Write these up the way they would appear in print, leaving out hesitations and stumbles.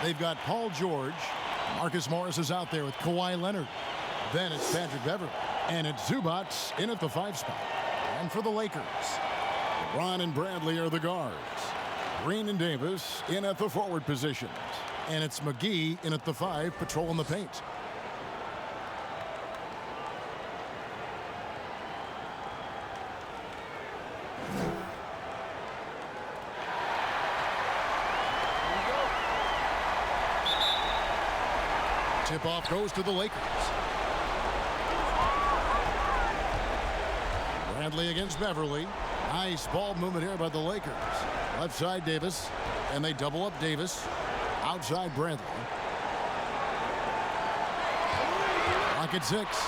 They've got Paul George. Marcus Morris is out there with Kawhi Leonard. Then it's Patrick Beverley. And it's Zubac in at the 5 spot. And for the Lakers, LeBron and Bradley are the guards. Green and Davis in at the forward positions. And it's McGee in at the 5, patrolling the paint. Tip-off goes to the Lakers. Bradley against Beverley. Nice ball movement here by the Lakers. Left side Davis, and they double up Davis. Outside Bradley. Clock at 6.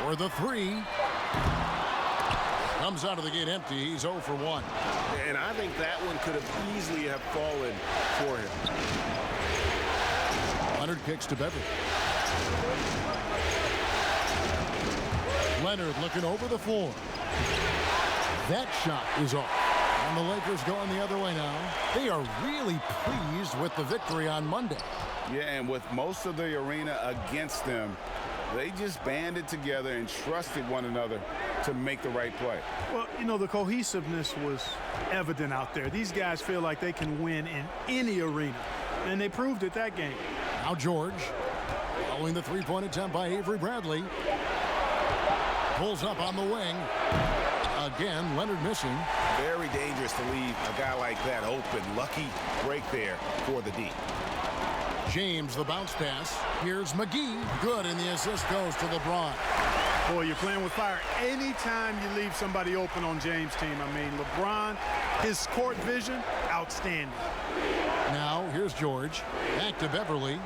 For the 3. Comes out of the gate empty. He's 0 for 1. And I think that one could have easily have fallen for him. Leonard kicks to Beverley. Leonard looking over the floor. That shot is off. And the Lakers going the other way now. They are really pleased with the victory on Monday. Yeah, and with most of the arena against them, they just banded together and trusted one another to make the right play. Well, you know, the cohesiveness was evident out there. These guys feel like they can win in any arena, and they proved it that game. Now George, following the three-point attempt by Avery Bradley. Pulls up on the wing. Again, Leonard missing. Very dangerous to leave a guy like that open. Lucky break there for the D. James, the bounce pass. Here's McGee. Good, and the assist goes to LeBron. Boy, you're playing with fire anytime you leave somebody open on James' team. I mean, LeBron, his court vision, outstanding. Now, here's George. Back to Beverley.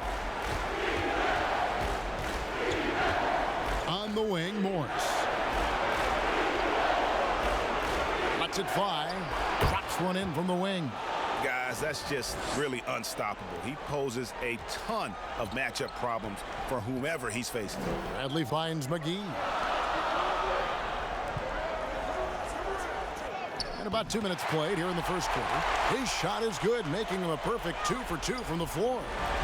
On the wing, Morris. Cuts at 5. Drops one in from the wing. Guys, that's just really unstoppable. He poses a ton of matchup problems for whomever he's facing. Bradley finds McGee. And about 2 minutes played here in the first quarter. His shot is good, making him a perfect 2 for 2 from the floor.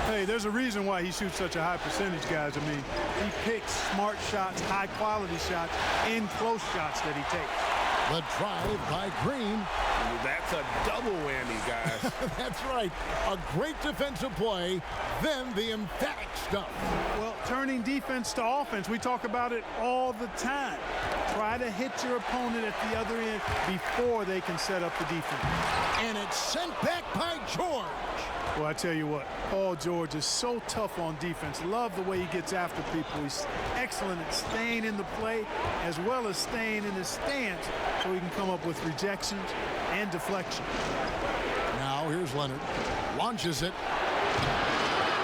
Hey, there's a reason why he shoots such a high percentage, guys. I mean, he picks smart shots, high-quality shots, and close shots that he takes. The drive by Green. That's a double whammy, guys. That's right. A great defensive play, then the emphatic stuff. Well, turning defense to offense, we talk about it all the time. Try to hit your opponent at the other end before they can set up the defense. And it's sent back by George. Well, I tell you what, Paul George is so tough on defense. Love the way he gets after people. He's excellent at staying in the play as well as staying in his stance so he can come up with rejections and deflection. Now here's Leonard. Launches it.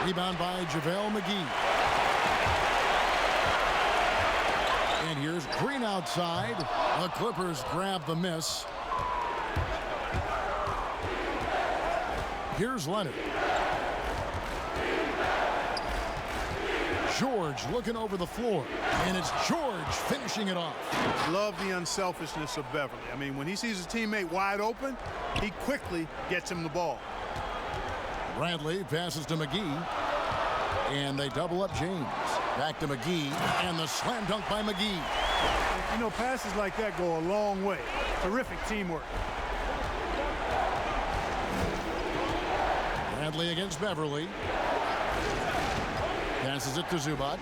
Rebound by JaVale McGee. And here's Green outside. The Clippers grab the miss. Here's Leonard. George looking over the floor. And it's George finishing it off. Love the unselfishness of Beverley. I mean, when he sees his teammate wide open, he quickly gets him the ball. Bradley passes to McGee. And they double up James. Back to McGee. And the slam dunk by McGee. You know, passes like that go a long way. Terrific teamwork. Bradley against Beverley. Passes it to Zubac.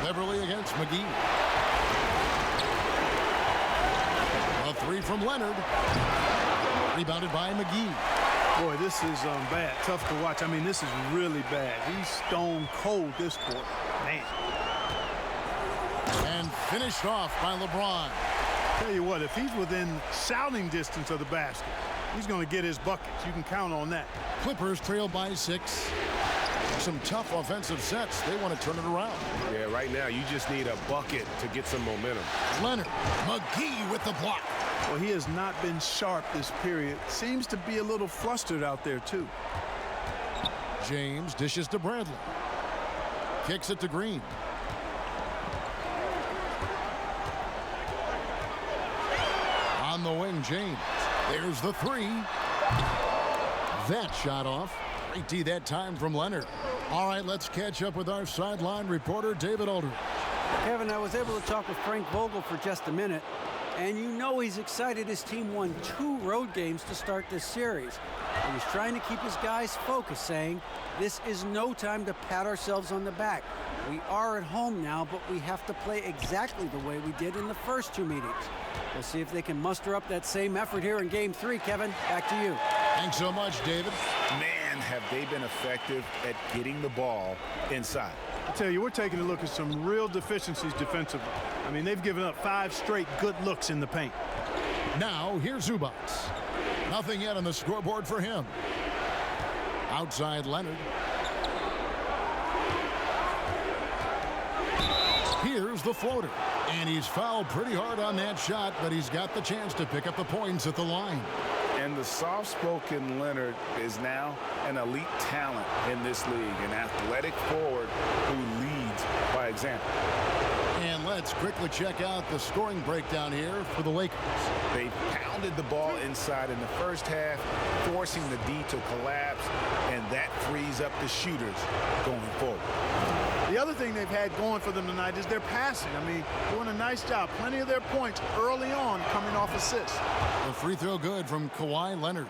Beverley against McGee. A 3 from Leonard. Rebounded by McGee. Boy, this is bad. Tough to watch. I mean, this is really bad. He's stone cold this quarter. Man. And finished off by LeBron. Tell you what, if he's within shouting distance of the basket, he's going to get his buckets. You can count on that. Clippers trail by 6. Some tough offensive sets. They want to turn it around. Yeah, right now you just need a bucket to get some momentum. Leonard. McGee with the block. Well, he has not been sharp this period. Seems to be a little flustered out there, too. James dishes to Bradley. Kicks it to Green. On the wing, James. There's the 3. That shot off. Great D that time from Leonard. All right, let's catch up with our sideline reporter, David Aldridge. Kevin, I was able to talk with Frank Vogel for just a minute, and you know he's excited his team won 2 road games to start this series. And he's trying to keep his guys focused, saying, this is no time to pat ourselves on the back. We are at home now, but we have to play exactly the way we did in the first 2 meetings. We'll see if they can muster up that same effort here in Game 3. Kevin, back to you. Thanks so much, David. Man, have they been effective at getting the ball inside. I tell you, we're taking a look at some real deficiencies defensively. I mean, they've given up 5 straight good looks in the paint. Now, here's Zubac. Nothing yet on the scoreboard for him. Outside Leonard. Here's the floater. And he's fouled pretty hard on that shot, but he's got the chance to pick up the points at the line. And the soft-spoken Leonard is now an elite talent in this league, an athletic forward who leads by example. And let's quickly check out the scoring breakdown here for the Lakers. They pounded the ball inside in the first half, forcing the D to collapse, and that frees up the shooters going forward. The other thing they've had going for them tonight is their passing. I mean, doing a nice job. Plenty of their points early on coming off assists. The free throw good from Kawhi Leonard.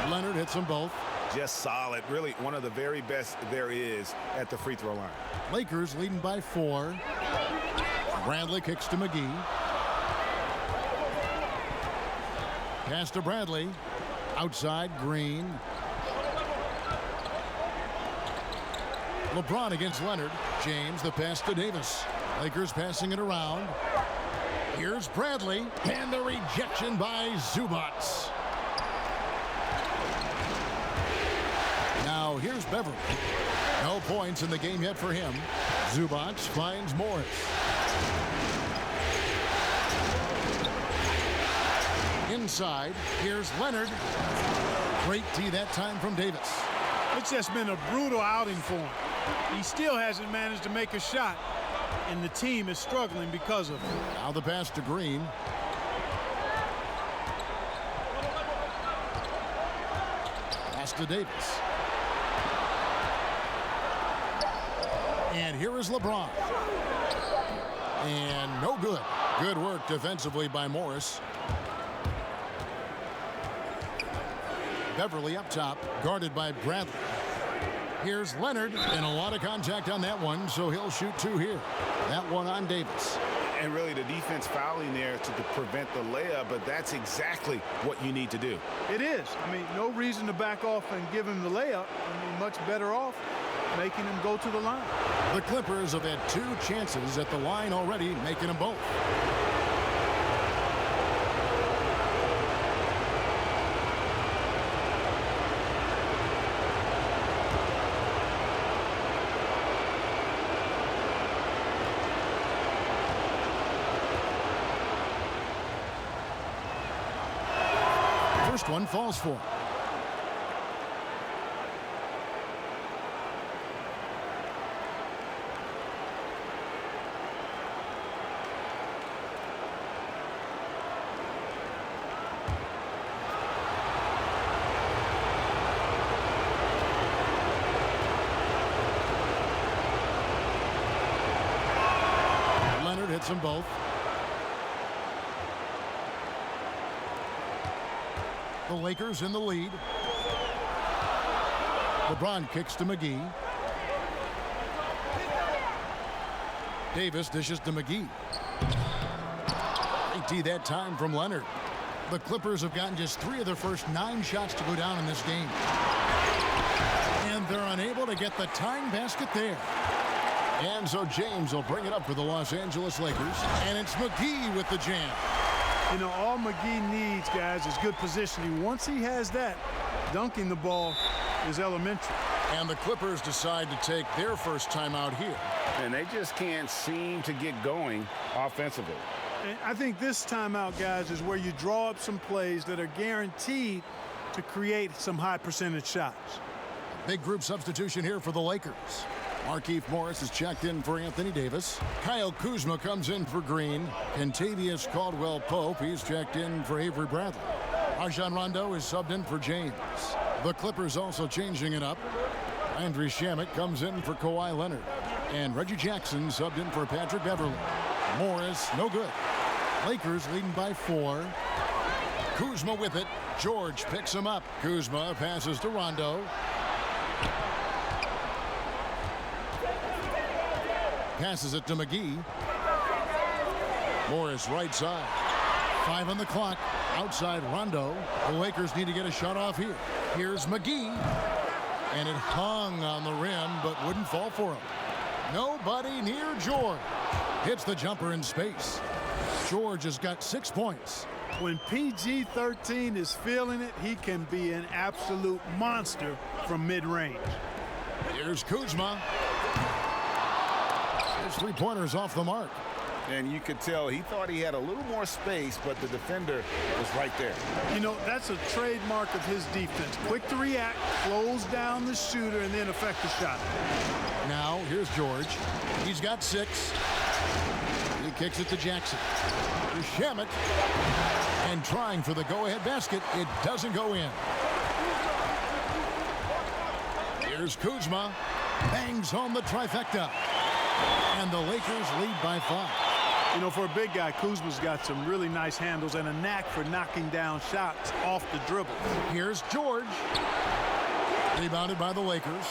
Leonard hits them both. Just solid. Really one of the very best there is at the free throw line. Lakers leading by 4. Bradley kicks to McGee. Pass to Bradley. Outside Green. LeBron against Leonard. James the pass to Davis. Lakers passing it around. Here's Bradley. And the rejection by Zubac. Now here's Beverly. No points in the game yet for him. Zubac finds Morris. Inside, here's Leonard. Great D that time from Davis. It's just been a brutal outing for him. He still hasn't managed to make a shot, and the team is struggling because of it. Now the pass to Green. Pass to Davis. And here is LeBron. And no good. Good work defensively by Morris. Beverly up top, guarded by Bradley. Here's Leonard, and a lot of contact on that one, so he'll shoot 2 here. That one on Davis. And really the defense fouling there to prevent the layup, but that's exactly what you need to do. It is. I mean, no reason to back off and give him the layup. I mean, much better off making him go to the line. The Clippers have had 2 chances at the line already, making them both. First one falls for him. Leonard hits them both. The Lakers in the lead. LeBron kicks to McGee. Davis dishes to McGee. Great D that time from Leonard. The Clippers have gotten just 3 of their first 9 shots to go down in this game. And they're unable to get the tying basket there. And so James will bring it up for the Los Angeles Lakers. And it's McGee with the jam. You know, all McGee needs, guys, is good positioning. Once he has that, dunking the ball is elementary. And the Clippers decide to take their first timeout here. And they just can't seem to get going offensively. And I think this timeout, guys, is where you draw up some plays that are guaranteed to create some high percentage shots. Big group substitution here for the Lakers. Markieff Morris is checked in for Anthony Davis. Kyle Kuzma comes in for Green. Kentavious Caldwell-Pope, he's checked in for Avery Bradley. Rajon Rondo is subbed in for James. The Clippers also changing it up. Andrew Shamet comes in for Kawhi Leonard. And Reggie Jackson subbed in for Patrick Beverley. Morris, no good. Lakers leading by 4. Kuzma with it. George picks him up. Kuzma passes to Rondo. Passes it to McGee. Morris right side. 5 on the clock. Outside Rondo. The Lakers need to get a shot off here. Here's McGee. And it hung on the rim, but wouldn't fall for him. Nobody near George. Hits the jumper in space. George has got 6 points. When PG-13 is feeling it, he can be an absolute monster from mid-range. Here's Kuzma. His three-pointers off the mark. And you could tell he thought he had a little more space, but the defender was right there. You know, that's a trademark of his defense. Quick to react, close down the shooter, and then affect the shot. Now, here's George. He's got 6. He kicks it to Jackson. To Shamet. And trying for the go-ahead basket. It doesn't go in. Here's Kuzma. Bangs home the trifecta. And the Lakers lead by 5. You know, for a big guy, Kuzma's got some really nice handles and a knack for knocking down shots off the dribble. Here's George. Rebounded by the Lakers.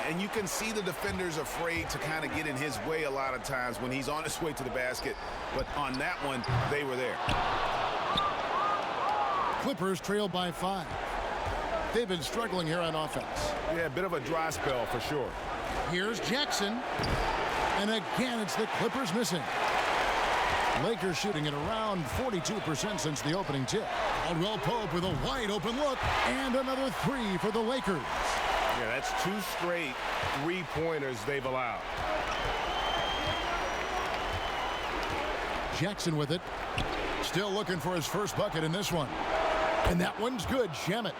And you can see the defenders afraid to kind of get in his way a lot of times when he's on his way to the basket. But on that one, they were there. Clippers trail by 5. They've been struggling here on offense. Yeah, a bit of a dry spell for sure. Here's Jackson. And again, it's the Clippers missing. Lakers shooting at around 42% since the opening tip. Caldwell-Pope with a wide open look. And another 3 for the Lakers. Yeah, that's 2 straight three-pointers they've allowed. Jackson with it. Still looking for his first bucket in this one. And that one's good. Shamet.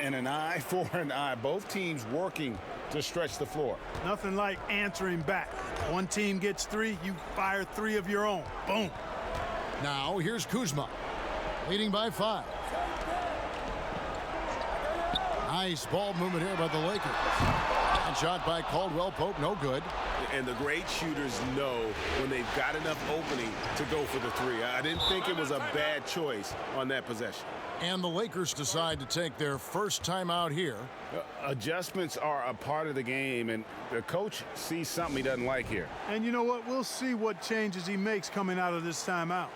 And an eye for an eye. Both teams working to stretch the floor. Nothing like answering back. One team gets 3, you fire 3 of your own. Boom. Now here's Kuzma. Leading by 5. Nice ball movement here by the Lakers. And shot by Caldwell-Pope, no good. And the great shooters know when they've got enough opening to go for the 3. I didn't think it was a bad choice on that possession. And the Lakers decide to take their first timeout here. Adjustments are a part of the game, and the coach sees something he doesn't like here. And you know what? We'll see what changes he makes coming out of this timeout.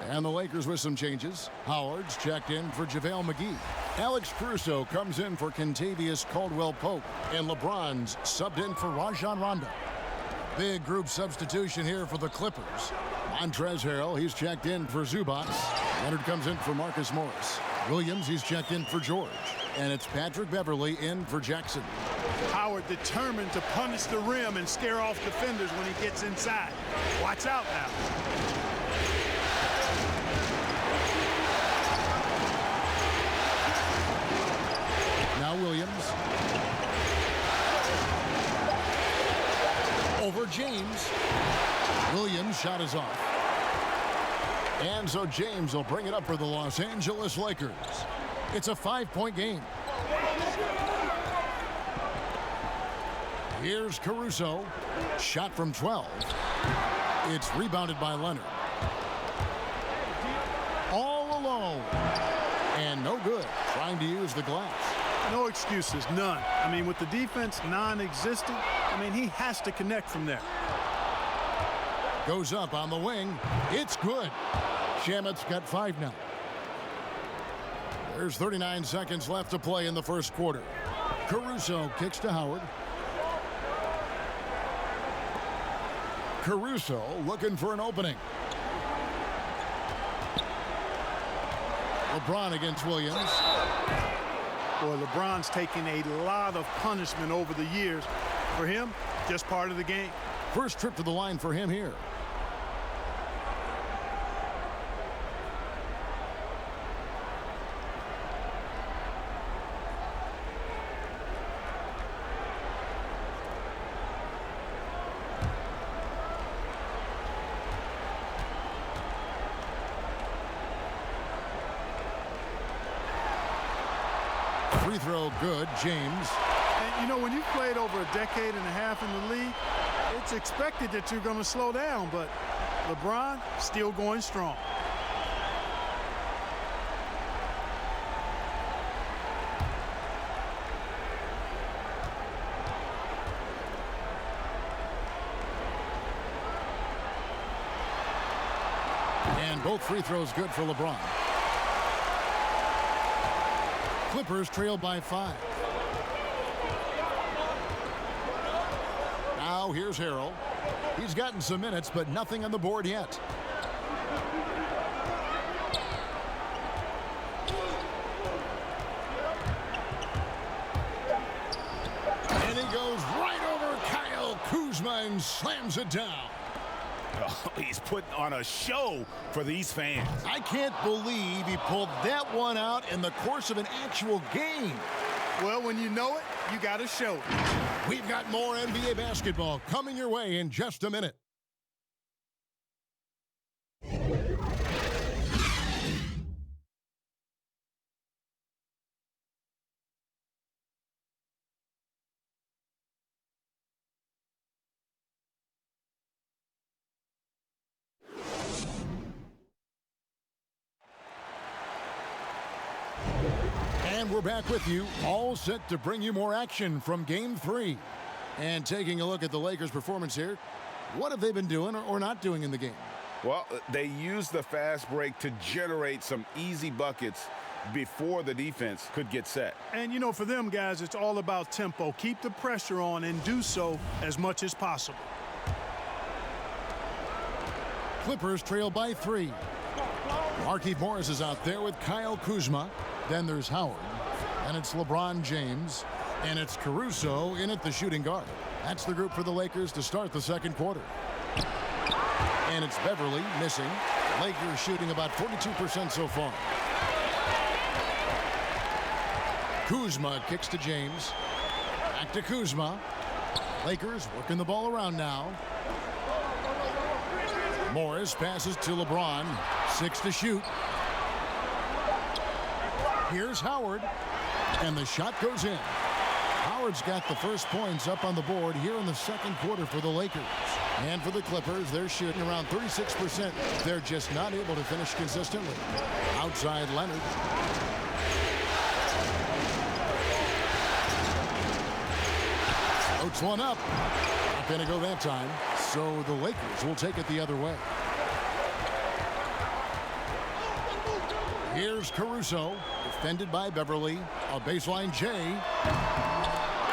And the Lakers with some changes. Howard's checked in for JaVale McGee. Alex Caruso comes in for Kentavious Caldwell-Pope. And LeBron's subbed in for Rajon Rondo. Big group substitution here for the Clippers. Montrezl Harrell, he's checked in for Zubac. Leonard comes in for Marcus Morris. Williams, he's checked in for George. And it's Patrick Beverley in for Jackson. Howard determined to punish the rim and scare off defenders when he gets inside. Watch out now. Now Williams. Over James. Williams' shot is off. And so James will bring it up for the Los Angeles Lakers. It's a 5-point game. Here's Caruso. Shot from 12. It's rebounded by Leonard. All alone. And no good. Trying to use the glass. No excuses, none. I mean, with the defense non-existent, I mean, he has to connect from there. Goes up on the wing. It's good. Shamet's got 5 now. There's 39 seconds left to play in the first quarter. Caruso kicks to Howard. Caruso looking for an opening. LeBron against Williams. Boy, LeBron's taking a lot of punishment over the years. For him, just part of the game. First trip to the line for him here. Free throw good, James. And you know, when you've played over a decade and a half in the league, it's expected that you're going to slow down, but LeBron still going strong. And both free throws good for LeBron. Clippers trail by 5. Now here's Harrell. He's gotten some minutes, but nothing on the board yet. And he goes right over Kyle Kuzma and slams it down. Oh, he's putting on a show for these fans. I can't believe he pulled that one out in the course of an actual game. Well, when you know it, you got to show it. We've got more NBA basketball coming your way in just a minute. And we're back with you, all set to bring you more action from Game 3. And taking a look at the Lakers' performance here, what have they been doing or not doing in the game? Well, they used the fast break to generate some easy buckets before the defense could get set. And, you know, for them, guys, it's all about tempo. Keep the pressure on and do so as much as possible. Clippers trail by 3. Markieff Morris is out there with Kyle Kuzma. Then there's Howard. And it's LeBron James. And it's Caruso in at the shooting guard. That's the group for the Lakers to start the second quarter. And it's Beverly missing. Lakers shooting about 42% so far. Kuzma kicks to James. Back to Kuzma. Lakers working the ball around now. Morris passes to LeBron. 6 to shoot. Here's Howard. And the shot goes in. Howard's got the first points up on the board here in the second quarter for the Lakers. And for the Clippers, they're shooting around 36%. They're just not able to finish consistently. Outside Leonard. Floats one up. Not going to go that time. So the Lakers will take it the other way. Here's Caruso, defended by Beverly. A baseline J.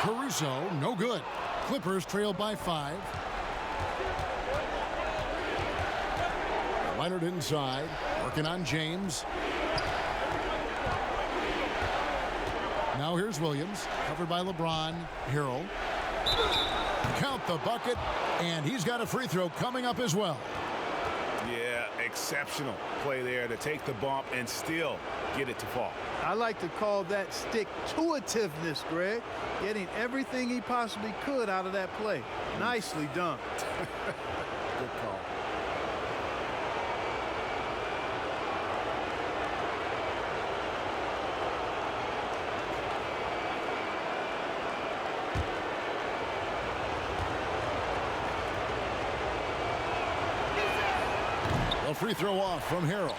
Caruso, no good. Clippers trail by 5. Leonard inside, working on James. Now here's Williams, covered by LeBron. Harrell. Count the bucket, and he's got a free throw coming up as well. Yeah, exceptional play there to take the bump and still get it to fall. I like to call that stick-to-itiveness, Greg. Getting everything he possibly could out of that play. Nicely done. Good call. A free throw off from Harrell.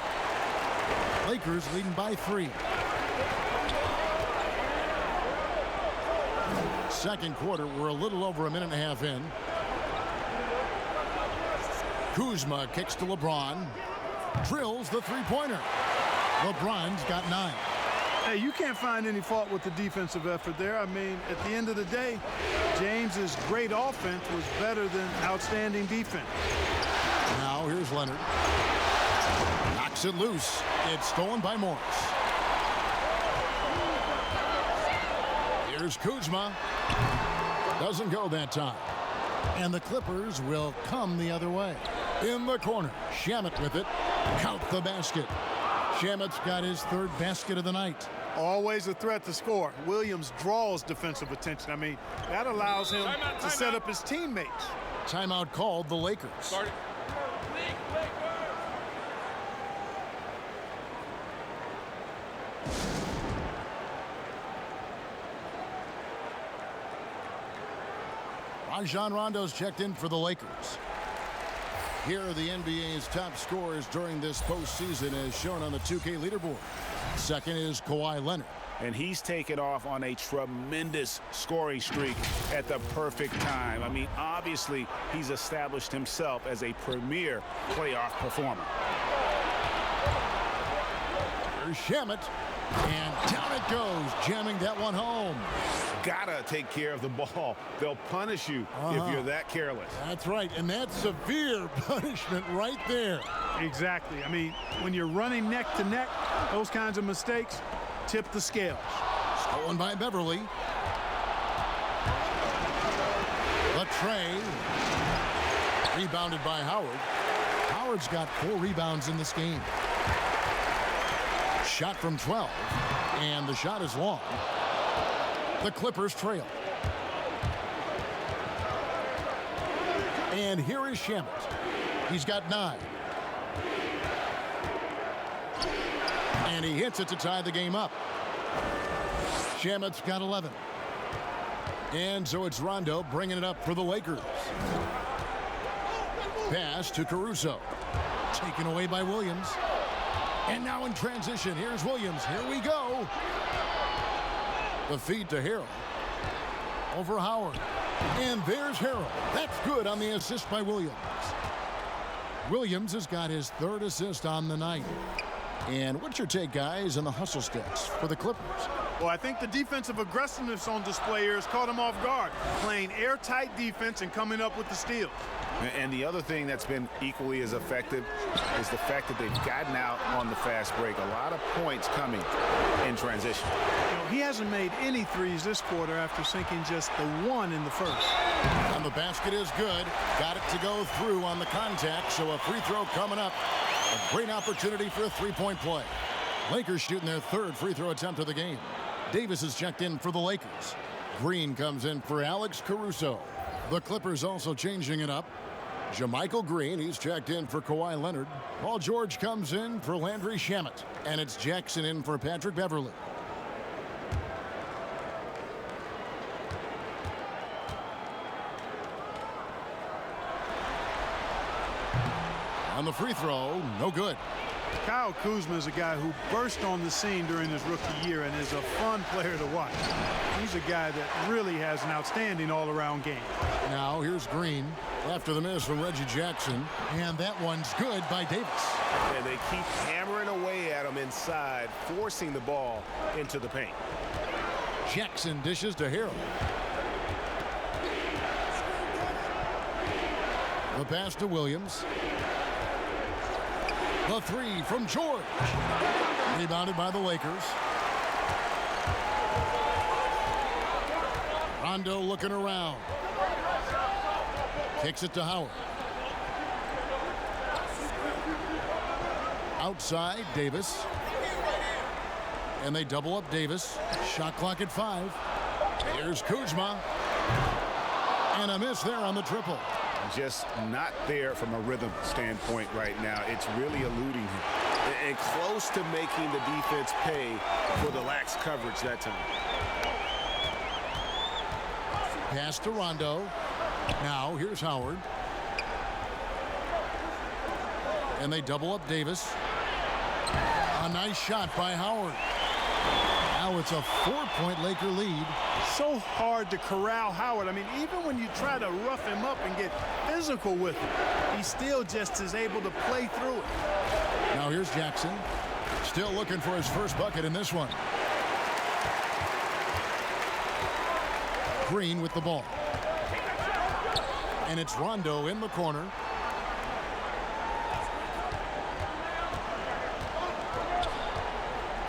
Lakers leading by 3. Second quarter, we're a little over a minute and a half in. Kuzma kicks to LeBron. Drills the three-pointer. LeBron's got 9. Hey, you can't find any fault with the defensive effort there. I mean, at the end of the day, James's great offense was better than outstanding defense. Now here's Leonard. Knocks it loose. It's stolen by Morris. Here's Kuzma. Doesn't go that time. And the Clippers will come the other way. In the corner, Shamet with it. Count the basket. Shamet's got his 3rd basket of the night. Always a threat to score. Williams draws defensive attention. I mean, that allows him to set up his teammates. Timeout called the Lakers. Rajon Rondo's checked in for the Lakers. Here are the NBA's top scorers during this postseason as shown on the 2K leaderboard. Second is Kawhi Leonard. And he's taken off on a tremendous scoring streak at the perfect time. I mean, obviously, he's established himself as a premier playoff performer. Here's Shamet. And down it goes, jamming that one home. Gotta take care of the ball. They'll punish you if you're that careless. That's right, and that's severe punishment right there. Exactly. I mean, when you're running neck to neck, those kinds of mistakes tip the scales. Stolen by Beverly. Latrey. Rebounded by Howard. Howard's got 4 rebounds in this game. Shot from 12, and the shot is long. The Clippers trail. And here is Shamet. He's got 9. And he hits it to tie the game up. Shamet's got 11. And so it's Rondo bringing it up for the Lakers. Pass to Caruso. Taken away by Williams. And now in transition, here's Williams. Here we go. The feed to Harrell. Over Howard. And there's Harrell. That's good on the assist by Williams. Williams has got his 3rd assist on the night. And what's your take, guys, on the hustle sticks for the Clippers? Well, I think the defensive aggressiveness on display here has caught him off guard, playing airtight defense and coming up with the steals. And the other thing that's been equally as effective is the fact that they've gotten out on the fast break. A lot of points coming in transition. You know, he hasn't made any threes this quarter after sinking just the 1 in the first. And the basket is good. Got it to go through on the contact, so a free throw coming up. A great opportunity for a 3-point play. Lakers shooting their 3rd free throw attempt of the game. Davis is checked in for the Lakers. Green comes in for Alex Caruso. The Clippers also changing it up. JaMychal Green, he's checked in for Kawhi Leonard. Paul George comes in for Landry Shamet. And it's Jackson in for Patrick Beverly. On the free throw, no good. Kyle Kuzma is a guy who burst on the scene during his rookie year and is a fun player to watch. He's a guy that really has an outstanding all-around game. Now here's Green after the miss from Reggie Jackson. And that one's good by Davis. And they keep hammering away at him inside, forcing the ball into the paint. Jackson dishes to Harrell. The pass to Williams. The 3 from George. Rebounded by the Lakers. Rondo looking around. Kicks it to Howard. Outside, Davis. And they double up Davis. Shot clock at 5. Here's Kuzma. And a miss there on the triple. Just not there from a rhythm standpoint right now. It's really eluding him. And close to making the defense pay for the lax coverage that time. Pass to Rondo. Now here's Howard. And they double up Davis. A nice shot by Howard. Now it's a 4-point Laker lead. So hard to corral Howard. I mean, even when you try to rough him up and get physical with him, he still just is able to play through it. Now here's Jackson. Still looking for his first bucket in this one. Green with the ball. And it's Rondo in the corner.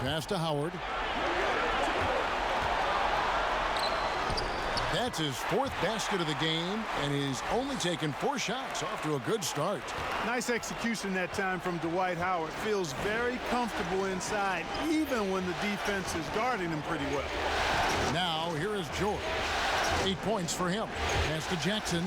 Pass to Howard. That's his 4th basket of the game, and he's only taken 4 shots. Off to a good start. Nice execution that time from Dwight Howard. Feels very comfortable inside, even when the defense is guarding him pretty well. Now here is George. 8 points for him. Pass to Jackson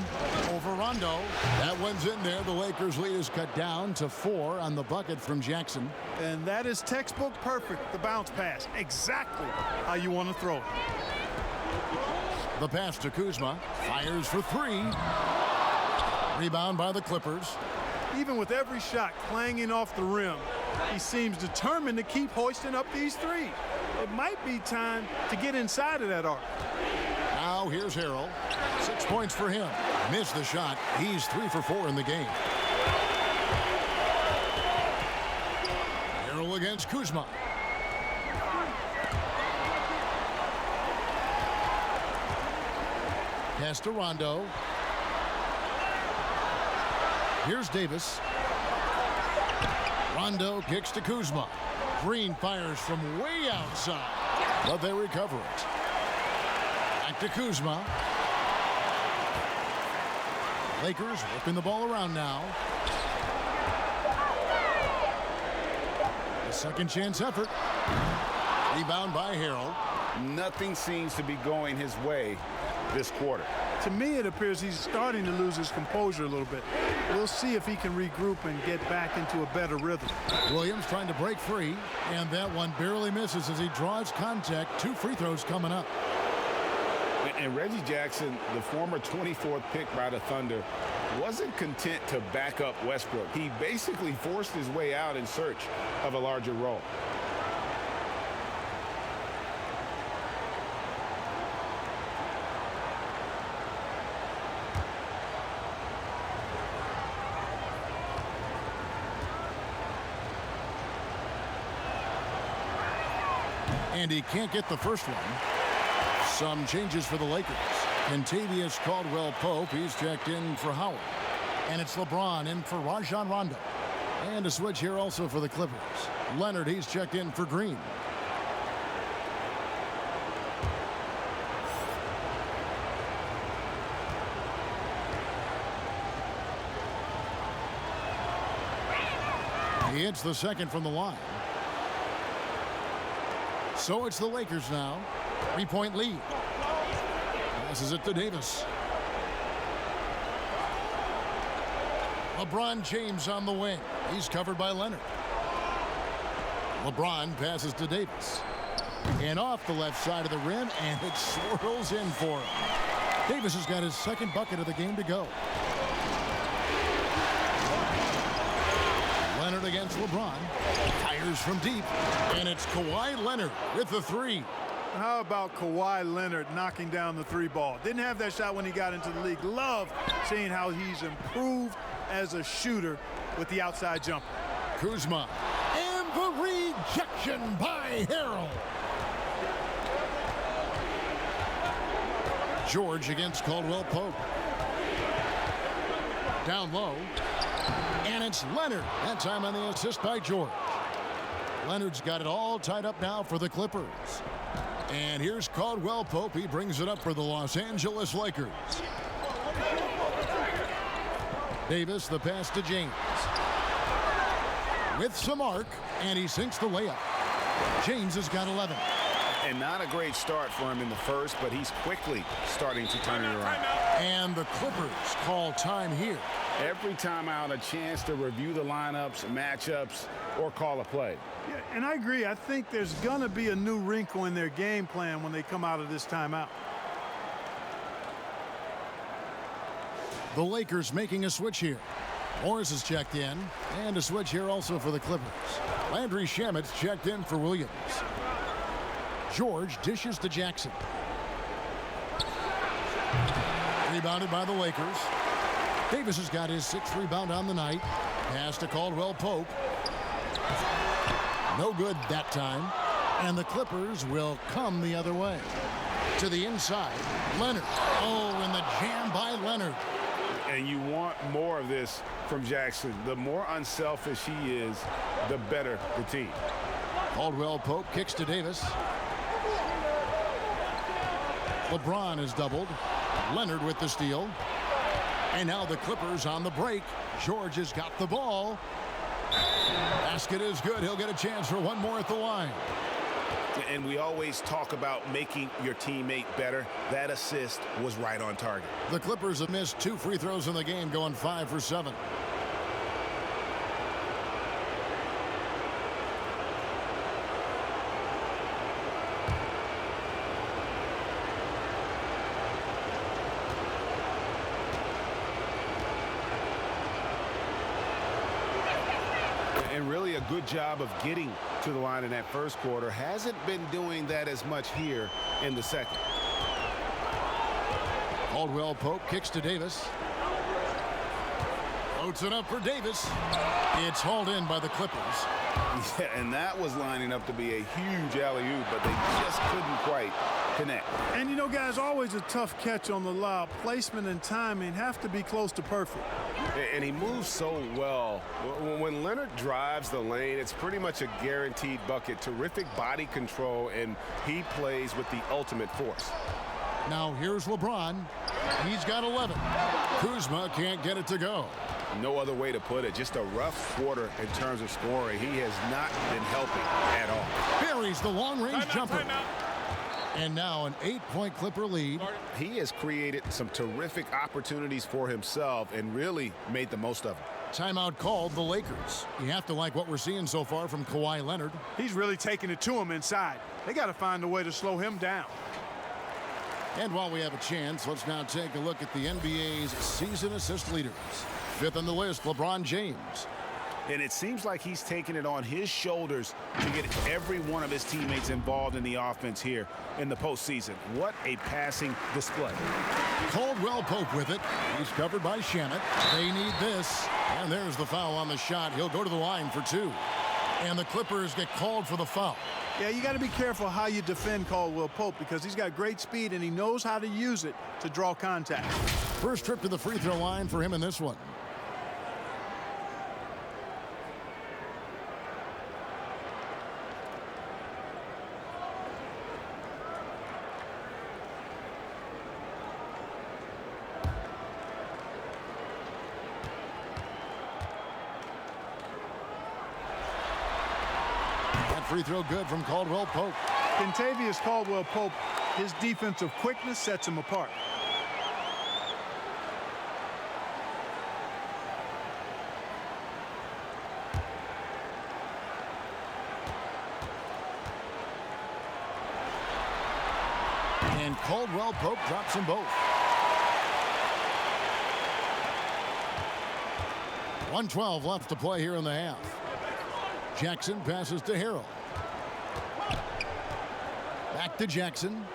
over Rondo. That one's in there. The Lakers' lead is cut down to 4 on the bucket from Jackson. And that is textbook perfect. The bounce pass. Exactly how you want to throw it. The pass to Kuzma. Fires for 3. Rebound by the Clippers. Even with every shot clanging off the rim, he seems determined to keep hoisting up these 3. It might be time to get inside of that arc. Now here's Harrell. 6 points for him. Missed the shot. He's 3 for 4 in the game. Harrell against Kuzma. Pass to Rondo. Here's Davis. Rondo kicks to Kuzma. Green fires from way outside, but they recover it. Back to Kuzma. Lakers whipping the ball around now. A second chance effort. Rebound by Harrell. Nothing seems to be going his way this quarter. To me, it appears he's starting to lose his composure a little bit. We'll see if he can regroup and get back into a better rhythm. Williams trying to break free, and that one barely misses as he draws contact. 2 free throws coming up. And Reggie Jackson, the former 24th pick by the Thunder, wasn't content to back up Westbrook. He basically forced his way out in search of a larger role. And he can't get the first one. Some changes for the Lakers. Kentavious Caldwell-Pope, he's checked in for Howard. And it's LeBron in for Rajon Rondo. And a switch here also for the Clippers. Leonard, he's checked in for Green. He hits the second from the line. So it's the Lakers now. 3-point lead. Passes it to Davis. LeBron James on the wing. He's covered by Leonard. LeBron passes to Davis. And off the left side of the rim, and it swirls in for him. Davis has got his second bucket of the game to go. Leonard against LeBron. Fires from deep. And it's Kawhi Leonard with the 3. How about Kawhi Leonard knocking down the 3 ball? Didn't have that shot when he got into the league. Love seeing how he's improved as a shooter with the outside jumper. Kuzma. And the rejection by Harrell. George against Caldwell-Pope. Down low. And it's Leonard. That time on the assist by George. Leonard's got it all tied up now for the Clippers. And here's Caldwell-Pope. He brings it up for the Los Angeles Lakers. Davis, the pass to James. With some arc, and he sinks the layup. James has got 11. And not a great start for him in the first, but he's quickly starting to turn it around. And the Clippers call time here. Every time out, a chance to review the lineups, matchups, or call a play. Yeah, and I agree. I think there's going to be a new wrinkle in their game plan when they come out of this timeout. The Lakers making a switch here. Morris is checked in, and a switch here also for the Clippers. Landry Shamet's checked in for Williams. George dishes to Jackson. Rebounded by the Lakers. Davis has got his 6th rebound on the night. Pass to Caldwell Pope. No good that time. And the Clippers will come the other way. To the inside, Leonard. Oh, and the jam by Leonard. And you want more of this from Jackson. The more unselfish he is, the better the team. Caldwell Pope kicks to Davis. LeBron is doubled. Leonard with the steal. And now the Clippers on the break. George has got the ball. Basket is good. He'll get a chance for one more at the line. And we always talk about making your teammate better. That assist was right on target. The Clippers have missed 2 free throws in the game, going 5 for 7. And really a good job of getting to the line in that first quarter. Hasn't been doing that as much here in the second. Caldwell Pope kicks to Davis. Floats it up for Davis. It's hauled in by the Clippers. Yeah, and that was lining up to be a huge alley-oop, but they just couldn't quite connect. And you know, guys, always a tough catch on the lob. Placement and timing have to be close to perfect. And he moves so well. When Leonard drives the lane, it's pretty much a guaranteed bucket. Terrific body control, and he plays with the ultimate force. Now here's LeBron. He's got 11. Kuzma can't get it to go. No other way to put it. Just a rough quarter in terms of scoring. He has not been helping at all. Buries the long-range jumper. And now an 8-point Clipper lead. He has created some terrific opportunities for himself and really made the most of them. Timeout called the Lakers. You have to like what we're seeing so far from Kawhi Leonard. He's really taking it to him inside. They got to find a way to slow him down. And while we have a chance, let's now take a look at the NBA's season assist leaders. 5th on the list, LeBron James. And it seems like he's taking it on his shoulders to get every one of his teammates involved in the offense here in the postseason. What a passing display. Caldwell Pope with it. He's covered by Shamet. They need this. And there's the foul on the shot. He'll go to the line for 2. And the Clippers get called for the foul. Yeah, you got to be careful how you defend Caldwell Pope because he's got great speed and he knows how to use it to draw contact. First trip to the free throw line for him in this one. Free throw good from Caldwell Pope. Kentavious Caldwell Pope, his defensive quickness sets him apart. And Caldwell Pope drops them both. 1:12 left to play here in the half. Jackson passes to Harrell. Back to Jackson.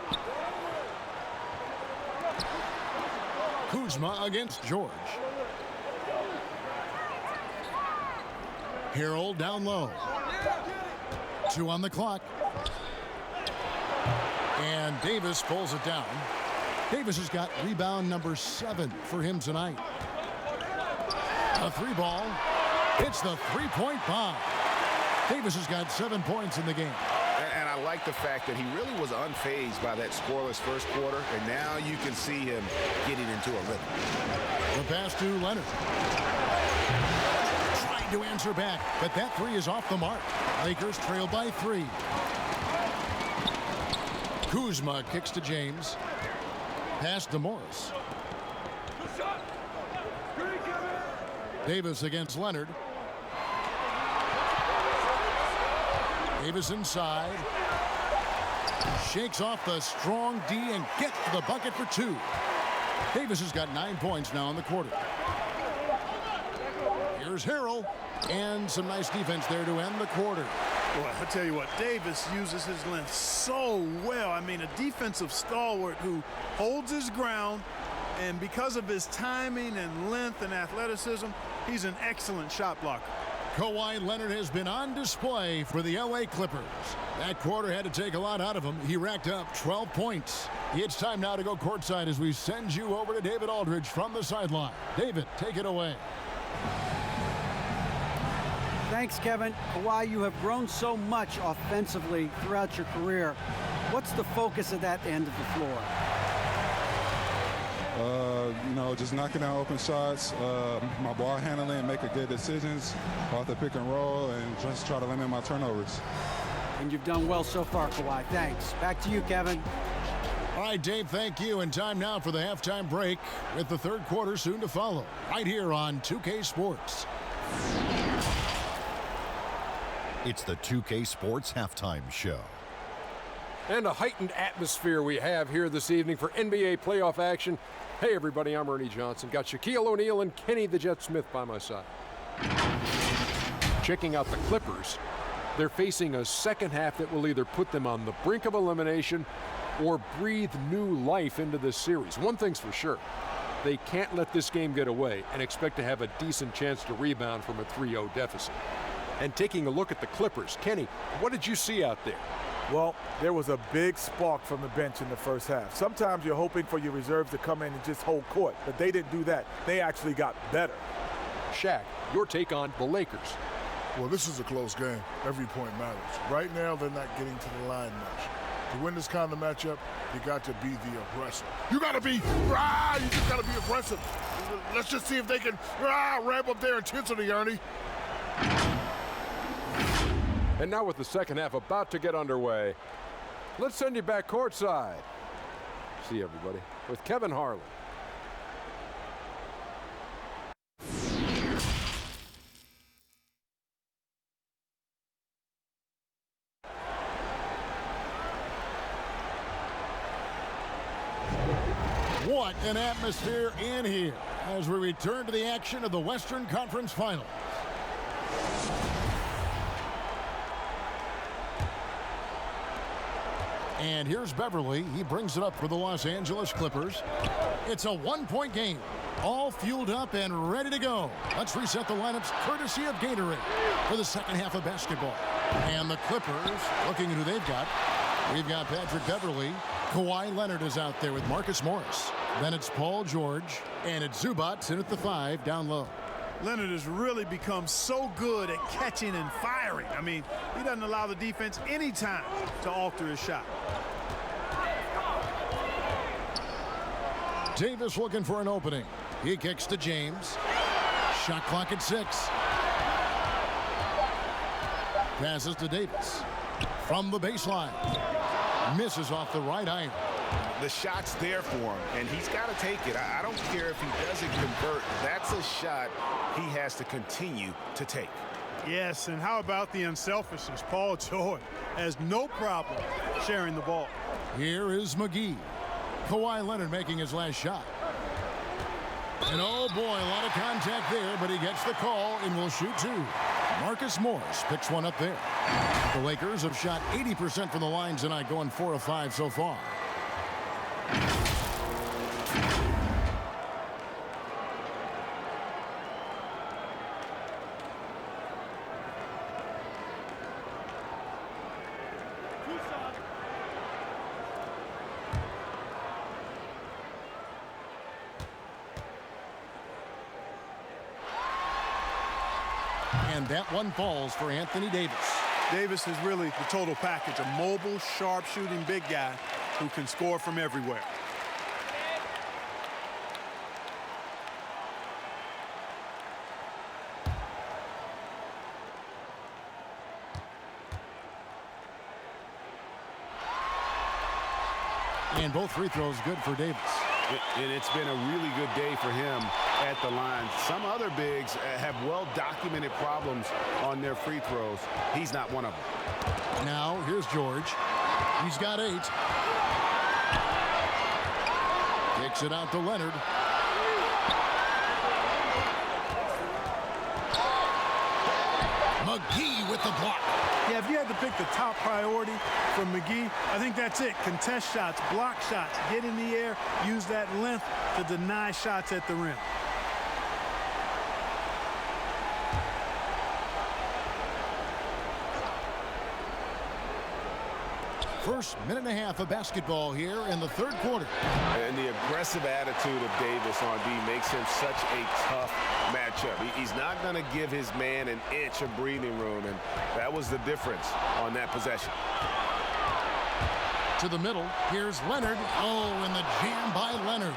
Kuzma against George. Harrell down low. 2 on the clock. And Davis pulls it down. Davis has got rebound number 7 for him tonight. A 3 ball. It's the 3-point bomb. Davis has got 7 points in the game. And I like the fact that he really was unfazed by that scoreless first quarter, and now you can see him getting into a rhythm. The pass to Leonard. Trying to answer back, but that 3 is off the mark. Lakers trail by 3. Kuzma kicks to James. Pass to Morris. Davis against Leonard. Davis inside. Shakes off the strong D and gets to the bucket for 2. Davis has got 9 points now in the quarter. Here's Harrell, and some nice defense there to end the quarter. Boy, I tell you what, Davis uses his length so well. I mean, a defensive stalwart who holds his ground, and because of his timing and length and athleticism, he's an excellent shot blocker. Kawhi Leonard has been on display for the LA Clippers. That quarter had to take a lot out of him. He racked up 12 points. It's time now to go courtside as we send you over to David Aldridge from the sideline. David, take it away. Thanks, Kevin. Kawhi, you have grown so much offensively throughout your career. What's the focus of that end of the floor? Just knocking down open shots, my ball handling, making good decisions off the pick and roll, and just try to limit my turnovers. And you've done well so far, Kawhi. Thanks. Back to you, Kevin. All right, Dave, thank you. And time now for the halftime break with the third quarter soon to follow right here on 2K Sports. It's the 2K Sports Halftime Show. And a heightened atmosphere we have here this evening for NBA playoff action. Hey, everybody, I'm Ernie Johnson. Got Shaquille O'Neal and Kenny the Jet Smith by my side. Checking out the Clippers. They're facing a second half that will either put them on the brink of elimination or breathe new life into this series. One thing's for sure. They can't let this game get away and expect to have a decent chance to rebound from a 3-0 deficit. And taking a look at the Clippers, Kenny, what did you see out there? Well, there was a big spark from the bench in the first half. Sometimes you're hoping for your reserves to come in and just hold court, but they didn't do that. They actually got better. Shaq, your take on the Lakers. Well, this is a close game. Every point matters. Right now, they're not getting to the line much. To win this kind of matchup, you got to be the aggressor. You got to be, you just got to be aggressive. Let's just see if they can ramp up their intensity, Ernie. And now with the second half about to get underway, let's send you back courtside. See everybody with Kevin Harlan. What an atmosphere in here as we return to the action of the Western Conference Finals. And here's Beverly. He brings it up for the Los Angeles Clippers. It's a one-point game. All fueled up and ready to go. Let's reset the lineups courtesy of Gatorade for the second half of basketball. And the Clippers, looking at who they've got. We've got Patrick Beverly. Kawhi Leonard is out there with Marcus Morris. Then it's Paul George. And it's Zubac in at the 5 down low. Leonard has really become so good at catching and firing. I mean, he doesn't allow the defense any time to alter his shot. Davis looking for an opening. He kicks to James. Shot clock at 6. Passes to Davis. From the baseline. Misses off the right iron. The shot's there for him, and he's got to take it. I don't care if he doesn't convert. That's a shot he has to continue to take. Yes, and how about the unselfishness? Paul George has no problem sharing the ball. Here is McGee. Kawhi Leonard making his last shot. And oh boy, a lot of contact there, but he gets the call and will shoot 2. Marcus Morris picks one up there. The Lakers have shot 80% from the line tonight, going 4 of 5 so far. And that one falls for Anthony Davis. Davis is really the total package, a mobile, sharp-shooting big guy who can score from everywhere. And both free throws good for Davis. And it's been a really good day for him at the line. Some other bigs have well-documented problems on their free throws. He's not one of them. Now, here's George. He's got 8. Kicks it out to Leonard. McGee with the block. Yeah, if you had to pick the top priority from McGee, I think that's it. Contest shots, block shots, get in the air, use that length to deny shots at the rim. First minute and a half of basketball here in the third quarter. And the aggressive attitude of Davis on D makes him such a tough matchup. He's not going to give his man an inch of breathing room, and that was the difference on that possession. To the middle, here's Leonard. Oh, and the jam by Leonard.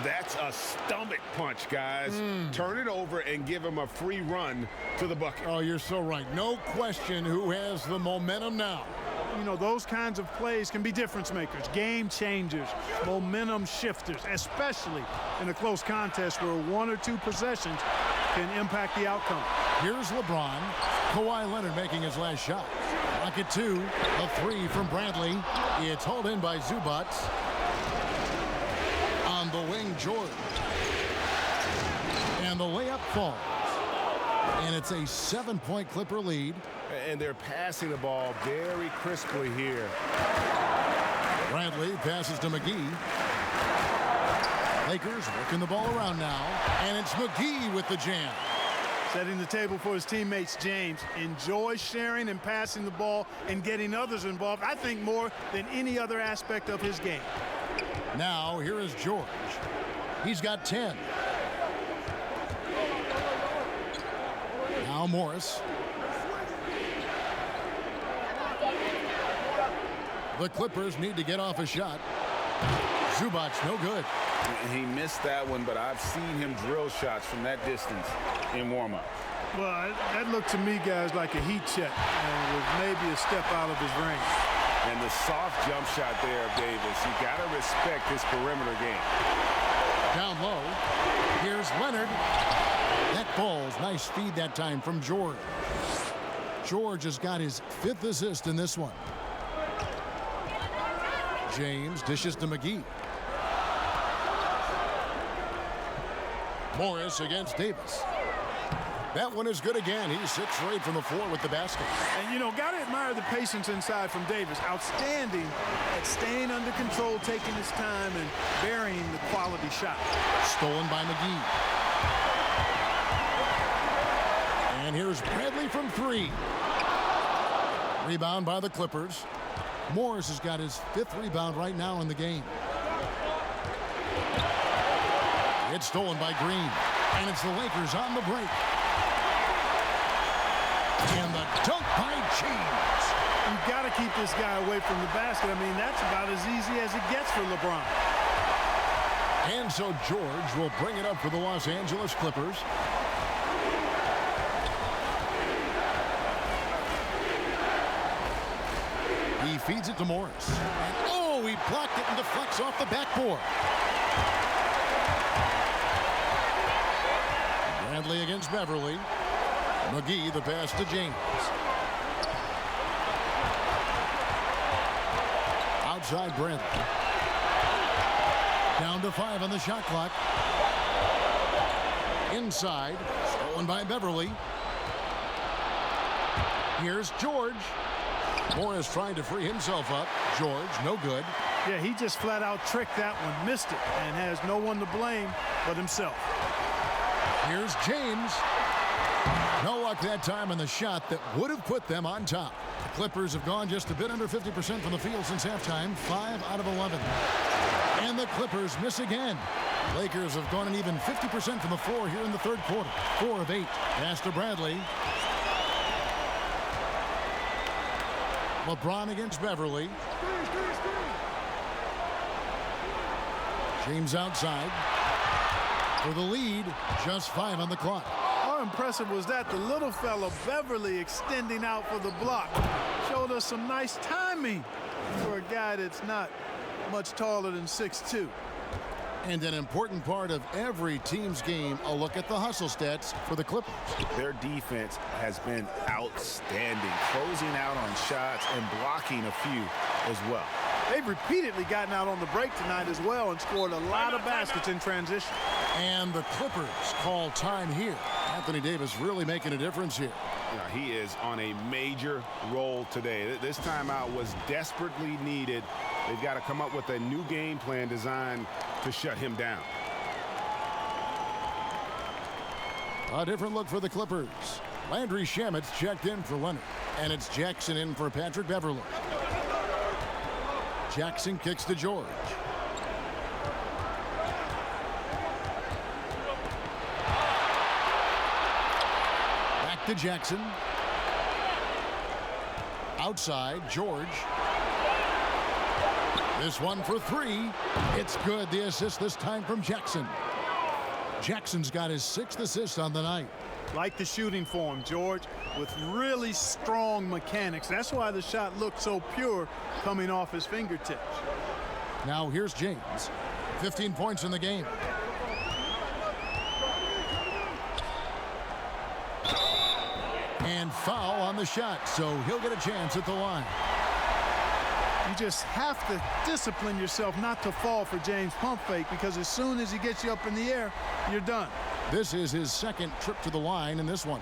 That's a stomach punch, guys. Turn it over and give him a free run to the bucket. Oh, you're so right. No question who has the momentum now. You know, those kinds of plays can be difference makers, game changers, momentum shifters, especially in a close contest where one or two possessions can impact the outcome. Here's LeBron. Kawhi Leonard making his last shot. Rocket 2, a 3 from Bradley. It's hauled in by Zubac. On the wing, George. And the layup falls. And it's a 7-point Clipper lead. And they're passing the ball very crisply here. Bradley passes to McGee. Lakers working the ball around now. And it's McGee with the jam. Setting the table for his teammates, James. Enjoys sharing and passing the ball and getting others involved, I think, more than any other aspect of his game. Now, here is George. He's got 10. Now Morris. The Clippers need to get off a shot. Zubac, no good. He missed that one, but I've seen him drill shots from that distance in warm-up. Well, that looked to me, guys, like a heat check, and was maybe a step out of his range. And the soft jump shot there of Davis. You got to respect his perimeter game. Down low. Here's Leonard. That falls. Nice feed that time from George. George has got his 5th assist in this one. James dishes to McGee. Morris against Davis. That one is good again. He's 6 for 8 from the floor with the basket. And, you know, got to admire the patience inside from Davis. Outstanding at staying under control, taking his time, and burying the quality shot. Stolen by McGee. And here's Bradley from 3. Rebound by the Clippers. Morris has got his 5th rebound right now in the game. It's stolen by Green. And it's the Lakers on the break. And the dunk by James. You've got to keep this guy away from the basket. I mean, that's about as easy as it gets for LeBron. And so George will bring it up for the Los Angeles Clippers. He feeds it to Morris. And, oh, he blocked it and deflects off the backboard. Bradley against Beverly. McGee, the pass to James. Outside Bradley. Down to 5 on the shot clock. Inside. Stolen by Beverly. Here's George. Morris trying to free himself up. George, no good. Yeah, he just flat out tricked that one, missed it, and has no one to blame but himself. Here's James. No luck that time on the shot that would have put them on top. The Clippers have gone just a bit under 50% from the field since halftime, 5 out of 11. And the Clippers miss again. Lakers have gone an even 50% from the floor here in the third quarter. 4 of 8. Pass to Bradley. LeBron against Beverly. James outside. For the lead, just 5 on the clock. How impressive was that? The little fella, Beverly, extending out for the block. Showed us some nice timing for a guy that's not much taller than 6'2". And an important part of every team's game, a look at the hustle stats for the Clippers. Their defense has been outstanding, closing out on shots and blocking a few as well. They've repeatedly gotten out on the break tonight as well and scored a lot of baskets in transition. And the Clippers call time here. Anthony Davis really making a difference here. Yeah, he is on a major role today. This timeout was desperately needed. They've got to come up with a new game plan designed to shut him down. A different look for the Clippers. Landry Shamet's checked in for Leonard. And it's Jackson in for Patrick Beverley. Jackson kicks to George. Back to Jackson. Outside, George. This one for three. It's good. The assist this time from Jackson. Jackson's got his 6th assist on the night. Like the shooting for him, George, with really strong mechanics. That's why the shot looked so pure coming off his fingertips. Now here's James. 15 points in the game. And foul on the shot, so he'll get a chance at the line. You just have to discipline yourself not to fall for James' pump fake, because as soon as he gets you up in the air, you're done. This is his 2nd trip to the line in this one.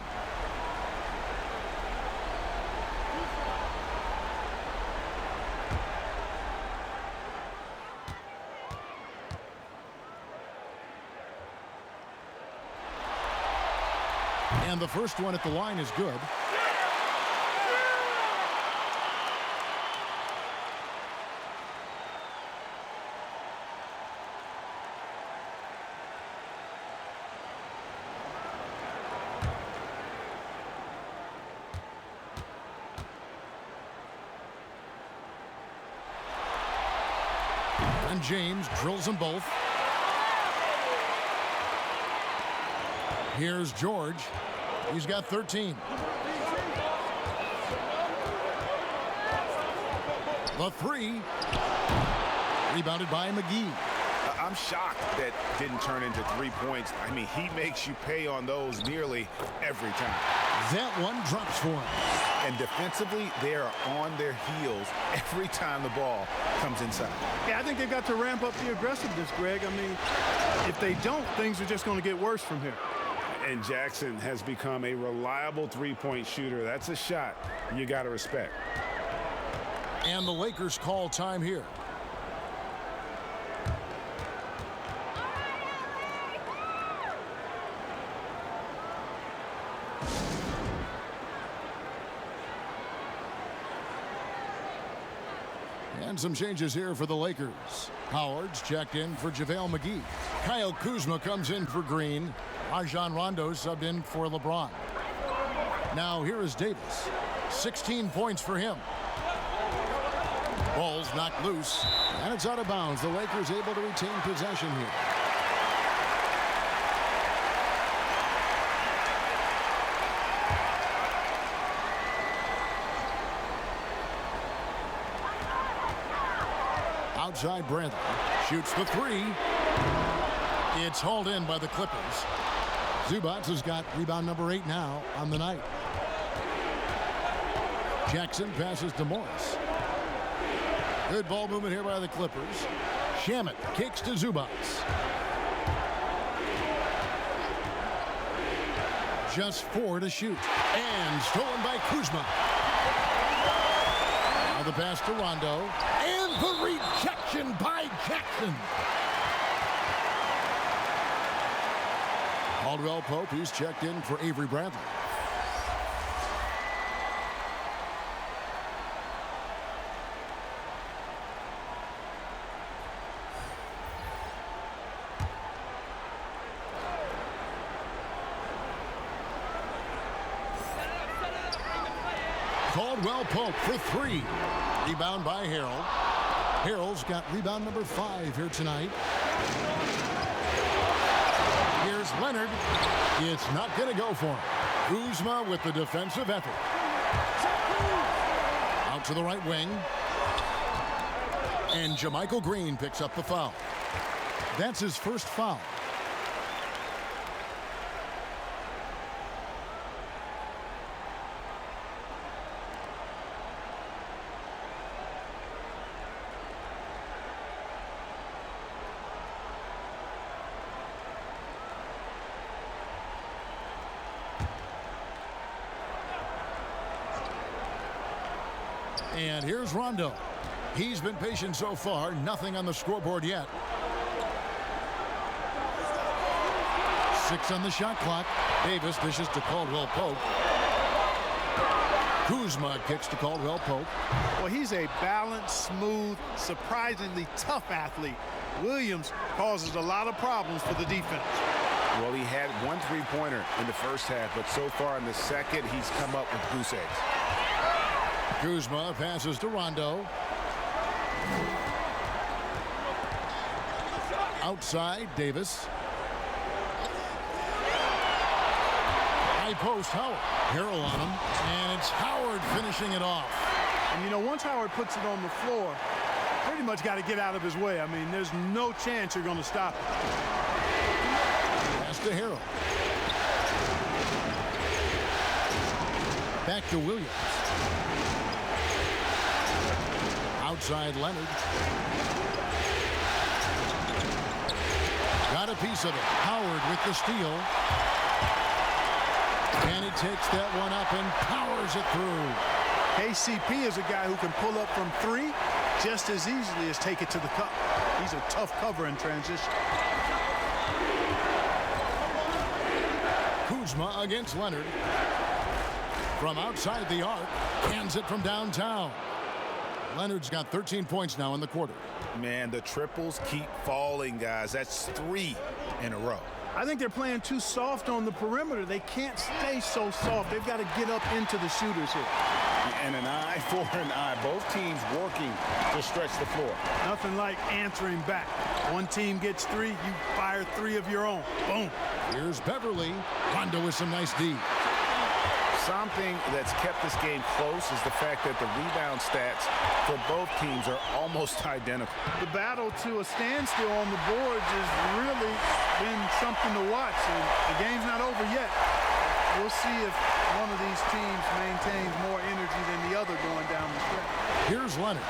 And the first one at the line is good. And James drills them both. Here's George. He's got 13. The three. Rebounded by McGee. I'm shocked that didn't turn into 3 points. I mean, he makes you pay on those nearly every time. That one drops for him. And defensively, they are on their heels every time the ball comes inside. Yeah, I think they've got to ramp up the aggressiveness, Greg. I mean, if they don't, things are just going to get worse from here. And Jackson has become a reliable three-point shooter. That's a shot you got to respect. And the Lakers call time here. And some changes here for the Lakers. Howard's checked in for JaVale McGee. Kyle Kuzma comes in for Green. Rajon Rondo subbed in for LeBron. Now here is Davis. 16 points for him. Ball's knocked loose, and it's out of bounds. The Lakers able to retain possession here. Outside, Bradley shoots the three. It's hauled in by the Clippers. Zubac has got rebound number 8 now on the night. Jackson passes to Morris. Good ball movement here by the Clippers. Shamet kicks to Zubac. Just 4 to shoot. And stolen by Kuzma. Now the pass to Rondo. And the rejection by Jackson. Caldwell Pope, he's checked in for Avery Bradley. Caldwell Pope for 3. Rebound by Harrell. Harrell's got rebound number 5 here tonight. Here's Leonard. It's not going to go for him. Kuzma with the defensive effort. Out to the right wing. And JaMychal Green picks up the foul. That's his first foul. And here's Rondo. He's been patient so far. Nothing on the scoreboard yet. 6 on the shot clock. Davis dishes to Caldwell Pope. Kuzma kicks to Caldwell Pope. Well, he's a balanced, smooth, surprisingly tough athlete. Williams causes a lot of problems for the defense. Well, he had 1 3-pointer in the first half, but so far in the second, he's come up with goose eggs. Kuzma passes to Rondo. Outside, Davis. High post, Howard. Harrell on him, and it's Howard finishing it off. And you know, once Howard puts it on the floor, pretty much got to get out of his way. I mean, there's no chance you're going to stop it. Pass to Harrell. Back to Williams. Outside Leonard. Got a piece of it. Howard with the steal. And he takes that one up and powers it through. KCP is a guy who can pull up from 3 just as easily as take it to the cup. He's a tough cover in transition. Kuzma against Leonard. From outside the arc, cans it from downtown. Leonard's got 13 points now in the quarter. Man, the triples keep falling, guys. That's 3 in a row. I think they're playing too soft on the perimeter. They can't stay so soft. They've got to get up into the shooters here. And an eye for an eye. Both teams working to stretch the floor. Nothing like answering back. One team gets 3, you fire 3 of your own. Boom. Here's Beverly. Rondo with some nice D. Something that's kept this game close is the fact that the rebound stats for both teams are almost identical. The battle to a standstill on the boards has really been something to watch. And the game's not over yet. We'll see if one of these teams maintains more energy than the other going down the stretch. Here's Leonard.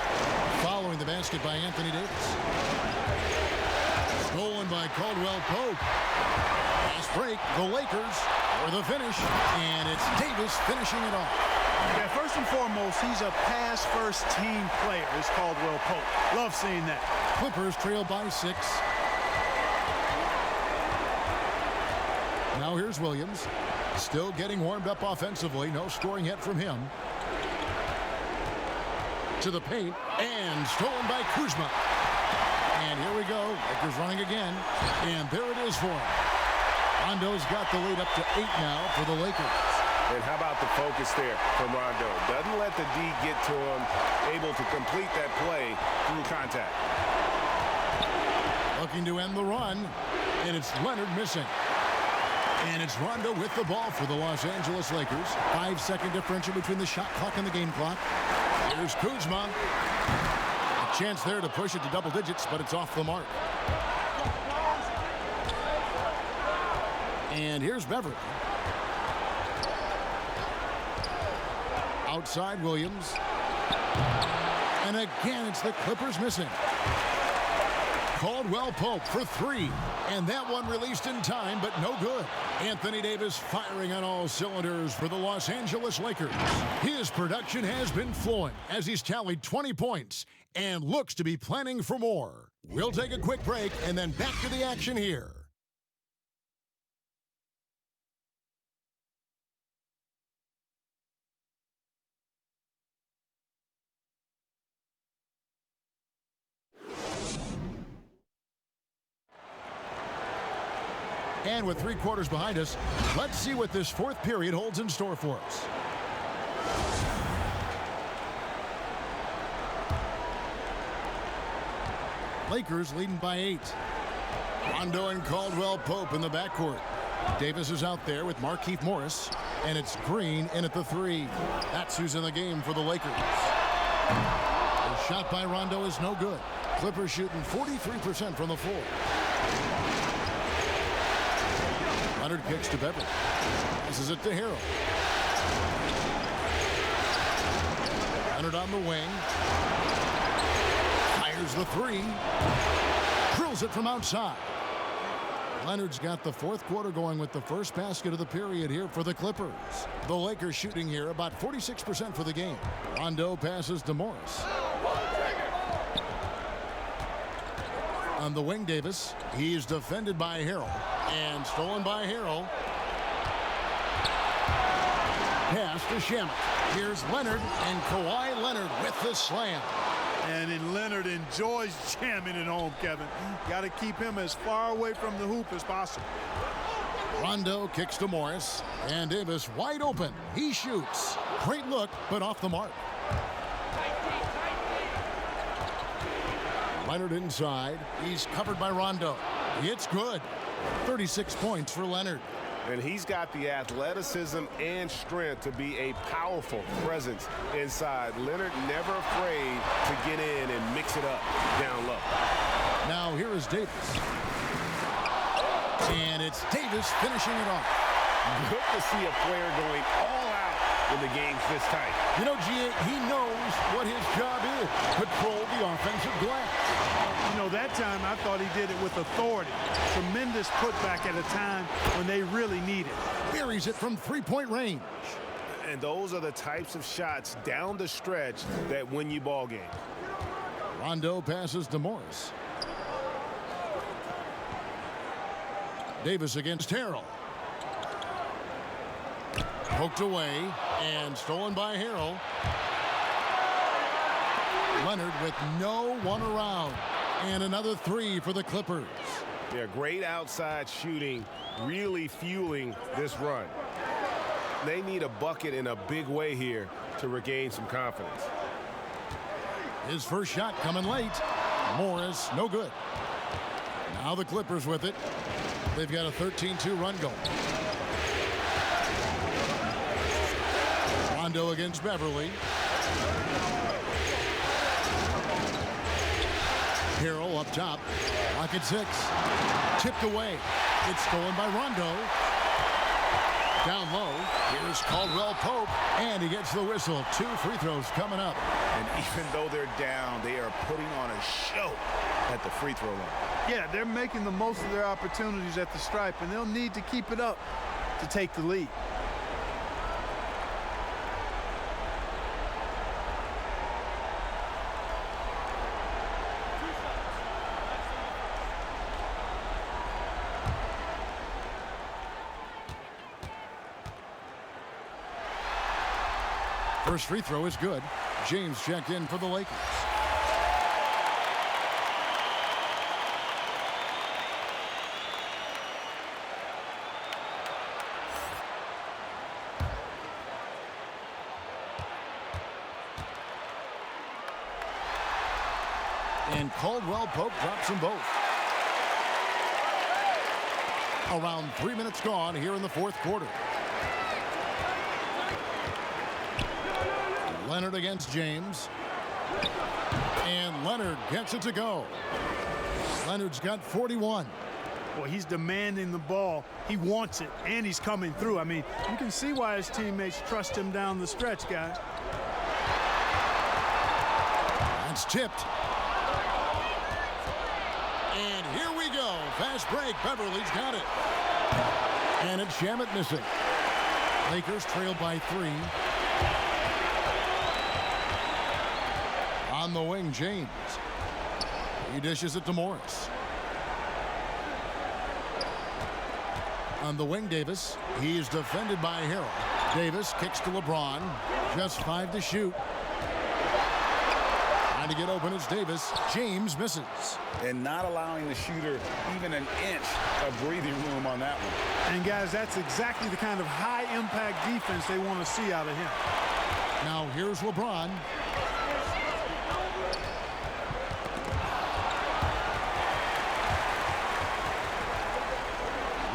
Following the basket by Anthony Davis. Stolen by Caldwell Pope. Fast break, the Lakers for the finish, and it's Davis finishing it off. Yeah, first and foremost, he's a pass-first team player, is Caldwell Pope. Love seeing that. Clippers trail by 6. Now here's Williams. Still getting warmed up offensively. No scoring yet from him. To the paint, and stolen by Kuzma. And here we go. Lakers running again, and there it is for him. Rondo's got the lead up to 8 now for the Lakers. And how about the focus there from Rondo? Doesn't let the D get to him, able to complete that play through contact. Looking to end the run, and it's Leonard missing. And it's Rondo with the ball for the Los Angeles Lakers. 5-second differential between the shot clock and the game clock. Here's Kuzma. A chance there to push it to double digits, but it's off the mark. And here's Beverly. Outside Williams. And again, it's the Clippers missing. Caldwell Pope for 3. And that one released in time, but no good. Anthony Davis firing on all cylinders for the Los Angeles Lakers. His production has been flowing as he's tallied 20 points and looks to be planning for more. We'll take a quick break and then back to the action here. And with 3 quarters behind us, let's see what this 4th period holds in store for us. Lakers leading by 8. Rondo and Caldwell Pope in the backcourt. Davis is out there with Markieff Morris, and it's Green in at the 3. That's who's in the game for the Lakers. The shot by Rondo is no good. Clippers shooting 43% from the floor. Leonard kicks to Beverly. Passes it to Harrell. Leonard on the wing. Fires the 3. Drills it from outside. Leonard's got the fourth quarter going with the first basket of the period here for the Clippers. The Lakers shooting here about 46% for the game. Rondo passes to Morris. On the wing, Davis. He's defended by Harrell. And stolen by Harrell. Pass to Shamet. Here's Leonard, and Kawhi Leonard with the slam. And Leonard enjoys jamming it home, Kevin. Got to keep him as far away from the hoop as possible. Rondo kicks to Morris, and Davis wide open. He shoots. Great look, but off the mark. Leonard inside. He's covered by Rondo. It's good. 36 points for Leonard. And he's got the athleticism and strength to be a powerful presence inside. Leonard never afraid to get in and mix it up down low. Now here is Davis. And it's Davis finishing it off. Good to see a player going all out when the game's this tight. You know, G.A., he knows what his job is. Control the offensive glass. You know, that time I thought he did it with authority. Tremendous putback at a time when they really need it. Buries it from three-point range. And those are the types of shots down the stretch that win you ball games. Rondo passes to Morris. Davis against Harrell. Poked away and stolen by Harrell. Leonard with no one around. And another three for the Clippers. Yeah, great outside shooting, really fueling this run. They need a bucket in a big way here to regain some confidence. His first shot coming late. Morris, no good. Now the Clippers with it. They've got a 13-2 run going. Rondo against Beverly. Harrell up top. Lock at 6. Tipped away. It's stolen by Rondo. Down low. Here's Caldwell Pope. And he gets the whistle. 2 free throws coming up. And even though they're down, they are putting on a show at the free throw line. Yeah, they're making the most of their opportunities at the stripe, and they'll need to keep it up to take the lead. First free throw is good. James checked in for the Lakers. And Caldwell Pope drops them both. Around 3 minutes gone here in the fourth quarter. Leonard against James. And Leonard gets it to go. Leonard's got 41. Well, he's demanding the ball. He wants it, and he's coming through. I mean, you can see why his teammates trust him down the stretch, guys. That's tipped. And here we go. Fast break. Beverly's got it. And it's Shamet missing. Lakers trailed by 3. On the wing, James. He dishes it to Morris. On the wing, Davis. He's defended by Harrell. Davis kicks to LeBron. Just 5 to shoot. Trying to get open is Davis. James misses. And not allowing the shooter even an inch of breathing room on that one. And, guys, that's exactly the kind of high-impact defense they want to see out of him. Now here's LeBron.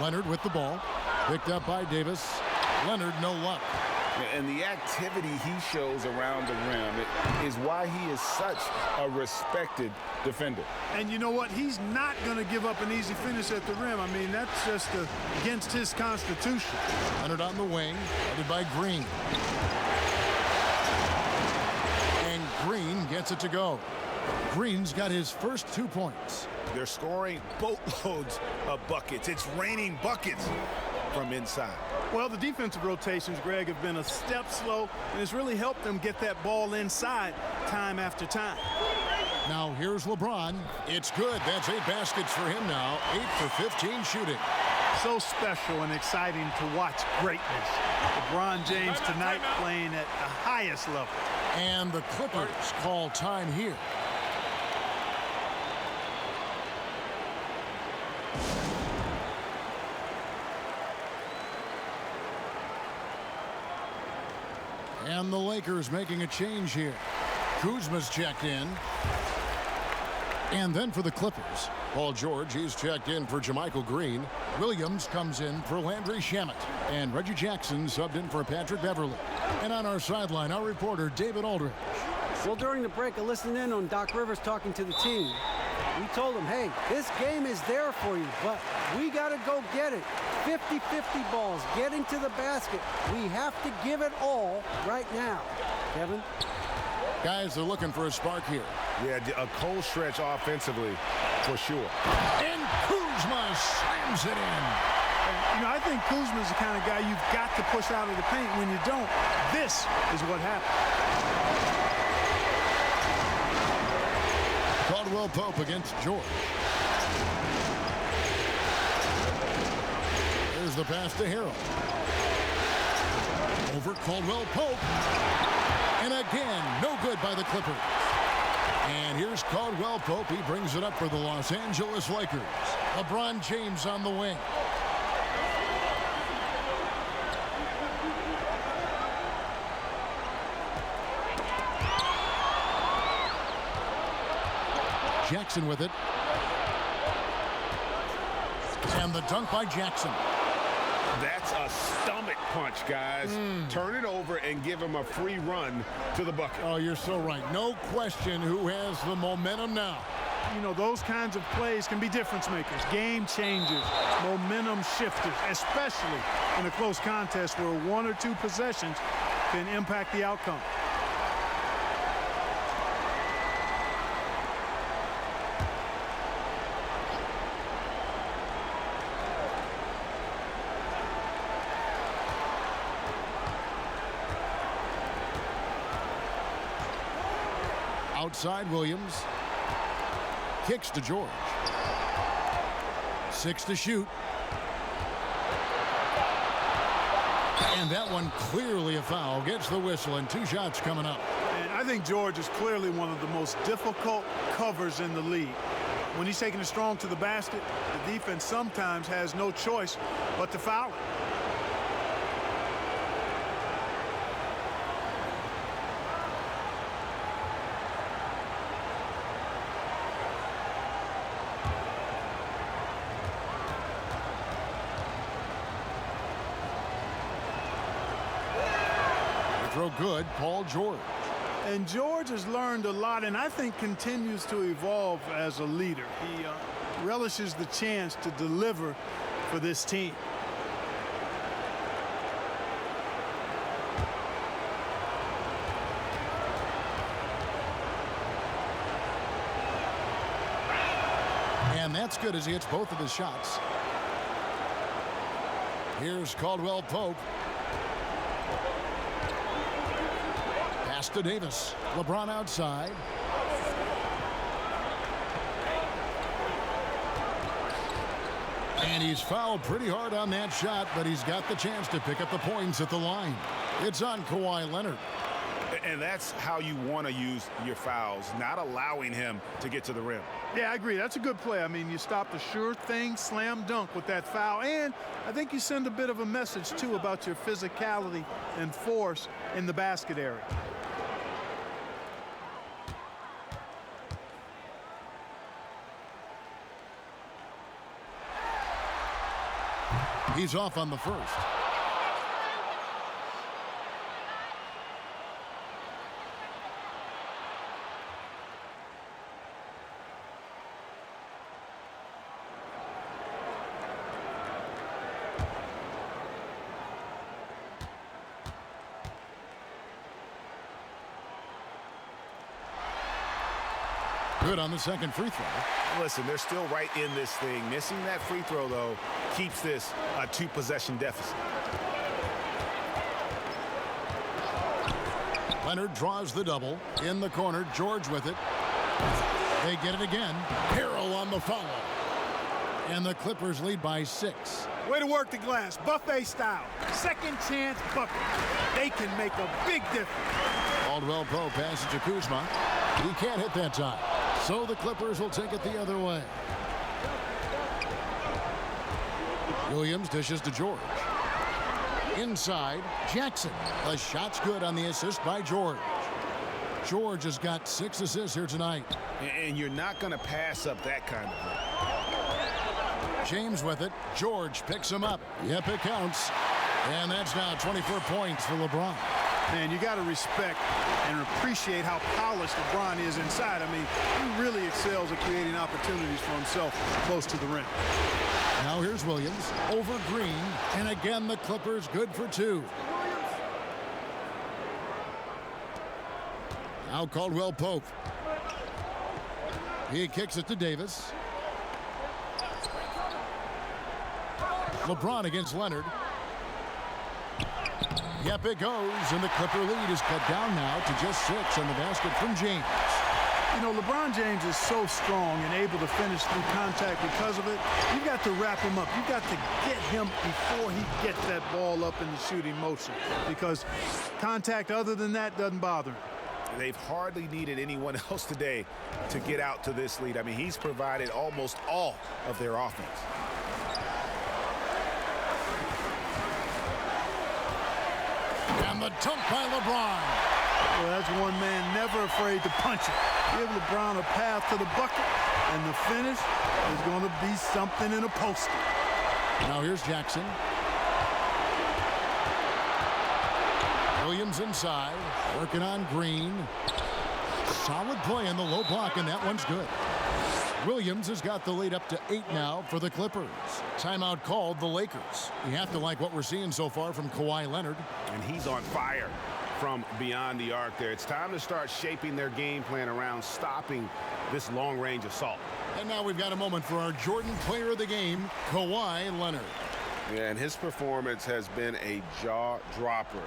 Leonard with the ball. Picked up by Davis. Leonard, no luck. And the activity he shows around the rim is why he is such a respected defender. And you know what? He's not going to give up an easy finish at the rim. I mean, that's just against his constitution. Leonard on the wing, headed by Green. And Green gets it to go. Green's got his first 2 points. They're scoring boatloads of buckets. It's raining buckets from inside. Well, the defensive rotations, Greg, have been a step slow, and it's really helped them get that ball inside time after time. Now here's LeBron. It's good. That's 8 baskets for him now. 8 for 15 shooting. So special and exciting to watch greatness. LeBron James tonight playing at the highest level. And the Clippers call time here. And the Lakers making a change here. Kuzma's checked in. And then for the Clippers, Paul George, he's checked in for JaMychal Green. Williams comes in for Landry Shamet. And Reggie Jackson subbed in for Patrick Beverley. And on our sideline, our reporter, David Aldridge. Well, during the break, I listened in on Doc Rivers talking to the team. We told them, hey, this game is there for you, but we got to go get it. 50-50 balls, getting to the basket. We have to give it all right now. Kevin? Guys are looking for a spark here. Yeah, a cold stretch offensively, for sure. And Kuzma slams it in. You know, I think Kuzma's the kind of guy you've got to push out of the paint. When you don't, this is what happens. Caldwell Pope against George. There's the pass to Harrell. Over Caldwell Pope. And again, no good by the Clippers. And here's Caldwell Pope. He brings it up for the Los Angeles Lakers. LeBron James on the wing. Jackson with it. And the dunk by Jackson. That's a stomach punch, guys. Turn it over and give him a free run to the bucket. Oh, you're so right. No question who has the momentum now. You know, those kinds of plays can be difference makers, game changers, momentum shifters, especially in a close contest where 1 or 2 possessions can impact the outcome. Outside Williams. Kicks to George. 6 to shoot. And that one clearly a foul. Gets the whistle and 2 shots coming up. And I think George is clearly one of the most difficult covers in the league. When he's taking it strong to the basket, the defense sometimes has no choice but to foul it. Throw good, Paul George. And George has learned a lot and I think continues to evolve as a leader. He relishes the chance to deliver for this team. And that's good as he hits both of his shots. Here's Caldwell Pope. Pass to Davis. LeBron outside. And he's fouled pretty hard on that shot, but he's got the chance to pick up the points at the line. It's on Kawhi Leonard. And that's how you want to use your fouls, not allowing him to get to the rim. Yeah, I agree. That's a good play. I mean, you stop the sure thing slam dunk with that foul. And I think you send a bit of a message, too, about your physicality and force in the basket area. He's off on the first. Good on the second free throw. Listen, they're still right in this thing. Missing that free throw, though, keeps this a 2-possession deficit. Leonard draws the double. In the corner, George with it. They get it again. Harrell on the follow. And the Clippers lead by 6. Way to work the glass, buffet style. Second chance bucket. They can make a big difference. Caldwell Pope passes to Kuzma. He can't hit that time. So the Clippers will take it the other way. Williams dishes to George. Inside, Jackson. The shot's good on the assist by George. George has got 6 assists here tonight. And you're not going to pass up that kind of play. James with it. George picks him up. Yep, it counts. And that's now 24 points for LeBron. Man, you got to respect and appreciate how polished LeBron is inside. I mean, he really excels at creating opportunities for himself close to the rim. Now here's Williams over Green. And again, the Clippers good for 2. Now Caldwell Pope. He kicks it to Davis. LeBron against Leonard. Yep, it goes, and the Clipper lead is cut down now to just 6 on the basket from James. You know, LeBron James is so strong and able to finish through contact because of it. You've got to wrap him up. You've got to get him before he gets that ball up in the shooting motion, because contact other than that doesn't bother him. They've hardly needed anyone else today to get out to this lead. I mean, he's provided almost all of their offense. And the dunk by LeBron. Well, that's one man never afraid to punch it. Give LeBron a path to the bucket, and the finish is going to be something in a poster. Now here's Jackson. Williams inside, working on Green. Solid play in the low block, and that one's good. Williams has got the lead up to 8 now for the Clippers. Timeout called the Lakers. You have to like what we're seeing so far from Kawhi Leonard. And he's on fire from beyond the arc there. It's time to start shaping their game plan around stopping this long-range assault. And now we've got a moment for our Jordan player of the game, Kawhi Leonard. Yeah, and his performance has been a jaw-dropper.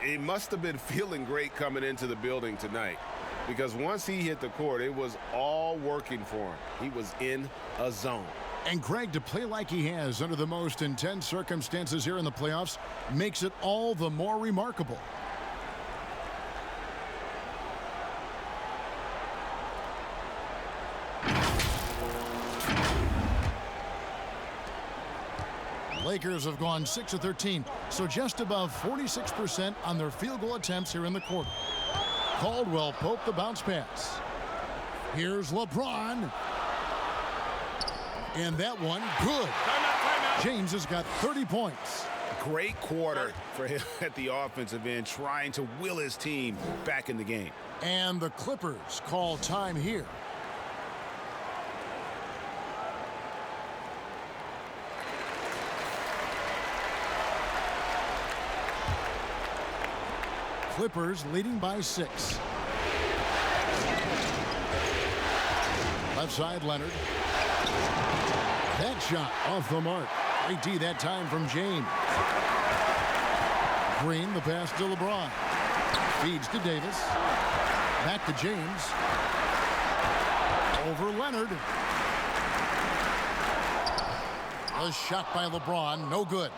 He must have been feeling great coming into the building tonight, because once he hit the court, it was all working for him. He was in a zone. And Greg, to play like he has under the most intense circumstances here in the playoffs makes it all the more remarkable. Lakers have gone 6 of 13, so just above 46% on their field goal attempts here in the quarter. Caldwell Pope the bounce pass. Here's LeBron. And that one, good. James has got 30 points. Great quarter for him at the offensive end, trying to will his team back in the game. And the Clippers call time here. Clippers leading by 6. Left side, Leonard. That shot off the mark. Great D that time from James. Green, the pass to LeBron. Feeds to Davis. Back to James. Over Leonard. A shot by LeBron, no good.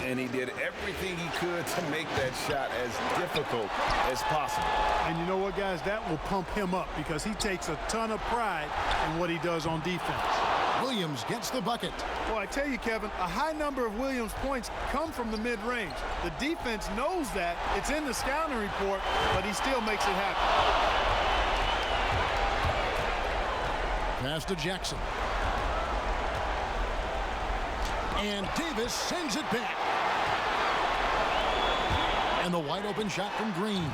And he did everything he could to make that shot as difficult as possible. And you know what, guys? That will pump him up, because he takes a ton of pride in what he does on defense. Williams gets the bucket. Well, I tell you, Kevin, a high number of Williams' points come from the mid-range. The defense knows that. It's in the scouting report, but he still makes it happen. Pass to Jackson. And Davis sends it back. And the wide open shot from Green.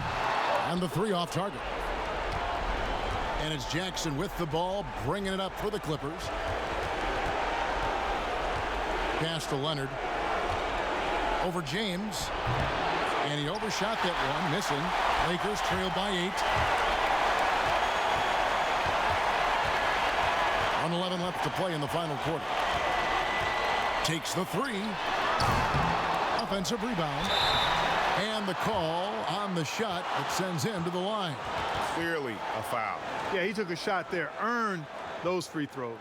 And the 3 off target. And it's Jackson with the ball, bringing it up for the Clippers. Pass to Leonard. Over James. And he overshot that one, missing. Lakers trail by 8. left to play in the final quarter. Takes the three. Offensive rebound. And the call on the shot that sends him to the line. Clearly a foul. Yeah, he took a shot there, earned those free throws.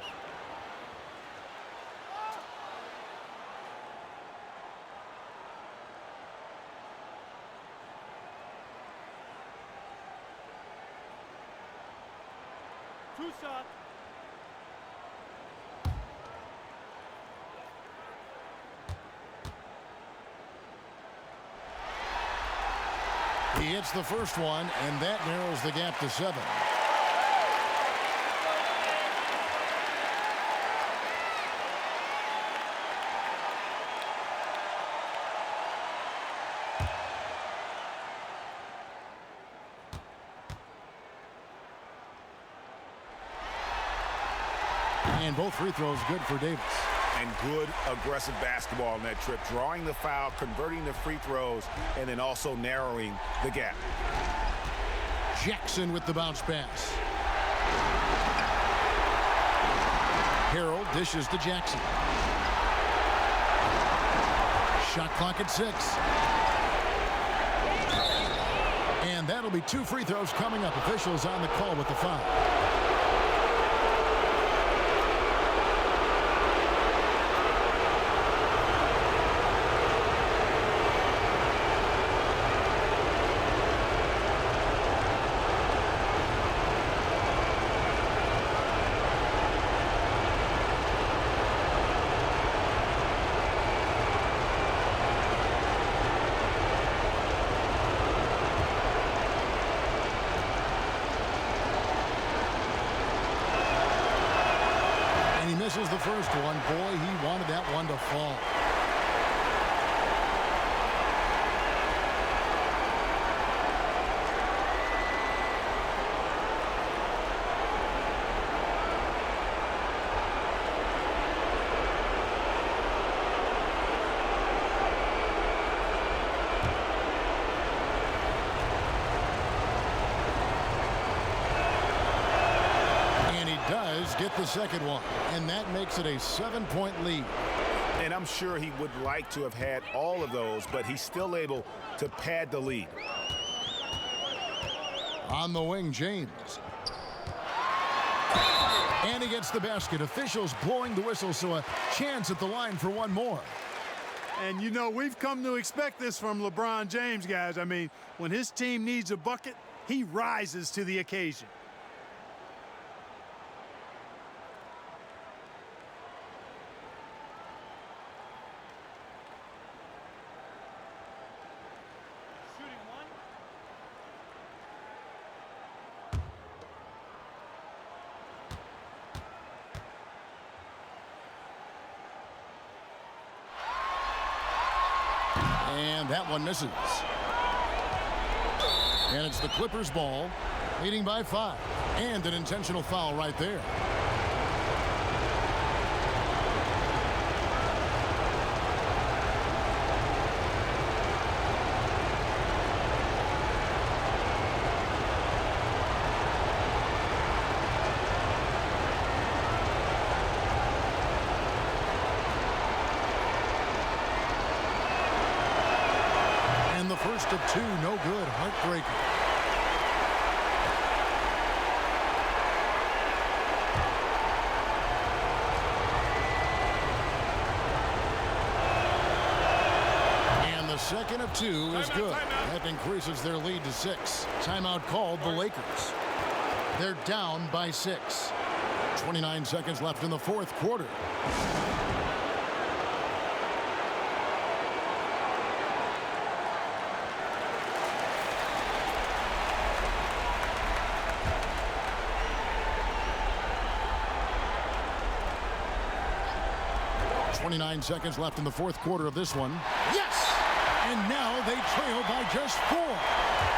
Two shots. He hits the first one, and that narrows the gap to 7. And both free throws good for Davis. And good aggressive basketball on that trip. Drawing the foul, converting the free throws, and then also narrowing the gap. Jackson with the bounce pass. Harrell dishes to Jackson. Shot clock at 6. And that'll be 2 free throws coming up. Officials on the call with the foul. Misses the first one. Boy, he wanted that one to fall. Get the second one, and that makes it a 7-point lead. And I'm sure he would like to have had all of those, but he's still able to pad the lead. On the wing, James. And he gets the basket. Officials blowing the whistle, so a chance at the line for one more. And, you know, we've come to expect this from LeBron James, guys. I mean, when his team needs a bucket, he rises to the occasion. And that one misses. And it's the Clippers' ball, leading by 5. And an intentional foul right there. First of 2, no good. Heartbreaker. And the second of 2 is good. That increases their lead to 6. Timeout called the Lakers. They're down by 6. 29 seconds left in the fourth quarter. .29 seconds left in the fourth quarter of this one. Yes! And now they trail by just 4.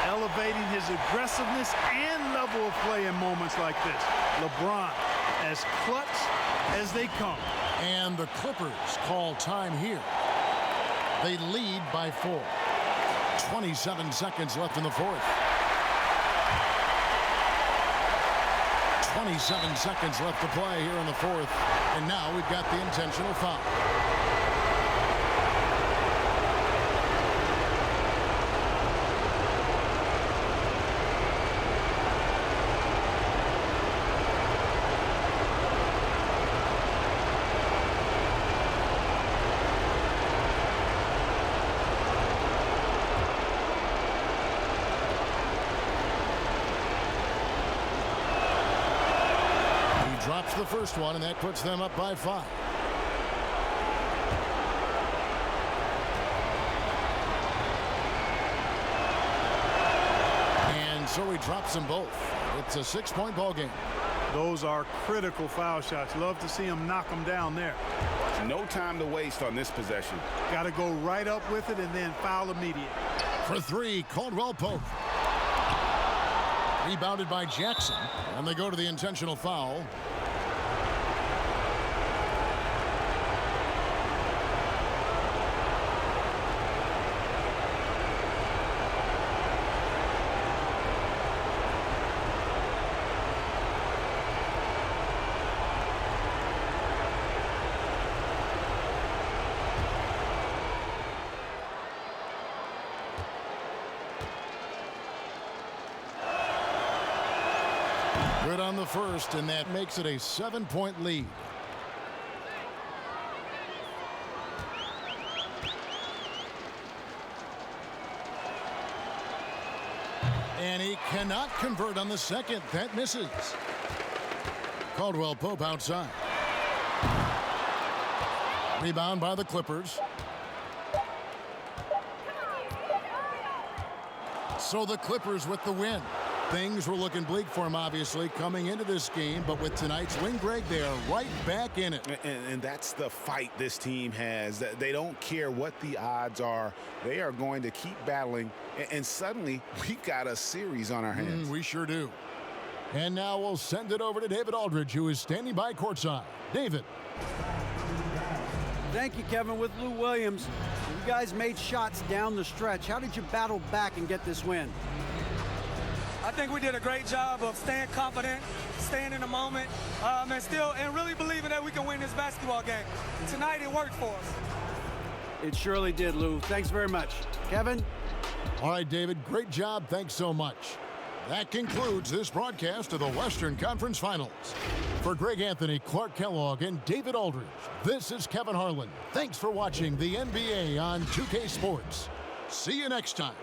Elevating his aggressiveness and level of play in moments like this. LeBron, as clutch as they come. And the Clippers call time here. They lead by 4. 27 seconds left in the fourth. 27 seconds left to play here in the fourth. And now we've got the intentional foul. Drops the first one, and that puts them up by 5. And so he drops them both. It's a 6-point ball game. Those are critical foul shots. Love to see him knock them down there. No time to waste on this possession. Got to go right up with it and then foul immediate. For 3, Caldwell Pope. Rebounded by Jackson, and they go to the intentional foul. Good on the first, and that makes it a 7-point lead. And he cannot convert on the second. That misses. Caldwell Pope outside. Rebound by the Clippers. So the Clippers with the win. Things were looking bleak for him, obviously, coming into this game. But with tonight's win, Greg, they are right back in it. And that's the fight this team has. They don't care what the odds are. They are going to keep battling. And suddenly, we've got a series on our hands. We sure do. And now we'll send it over to David Aldridge, who is standing by courtside. David. Thank you, Kevin. With Lou Williams, you guys made shots down the stretch. How did you battle back and get this win? I think we did a great job of staying confident, staying in the moment, and really believing that we can win this basketball game. Tonight, it worked for us. It surely did, Lou. Thanks very much. Kevin? All right, David, great job. Thanks so much. That concludes this broadcast of the Western Conference Finals. For Greg Anthony, Clark Kellogg, and David Aldridge, this is Kevin Harlan. Thanks for watching the NBA on 2K Sports. See you next time.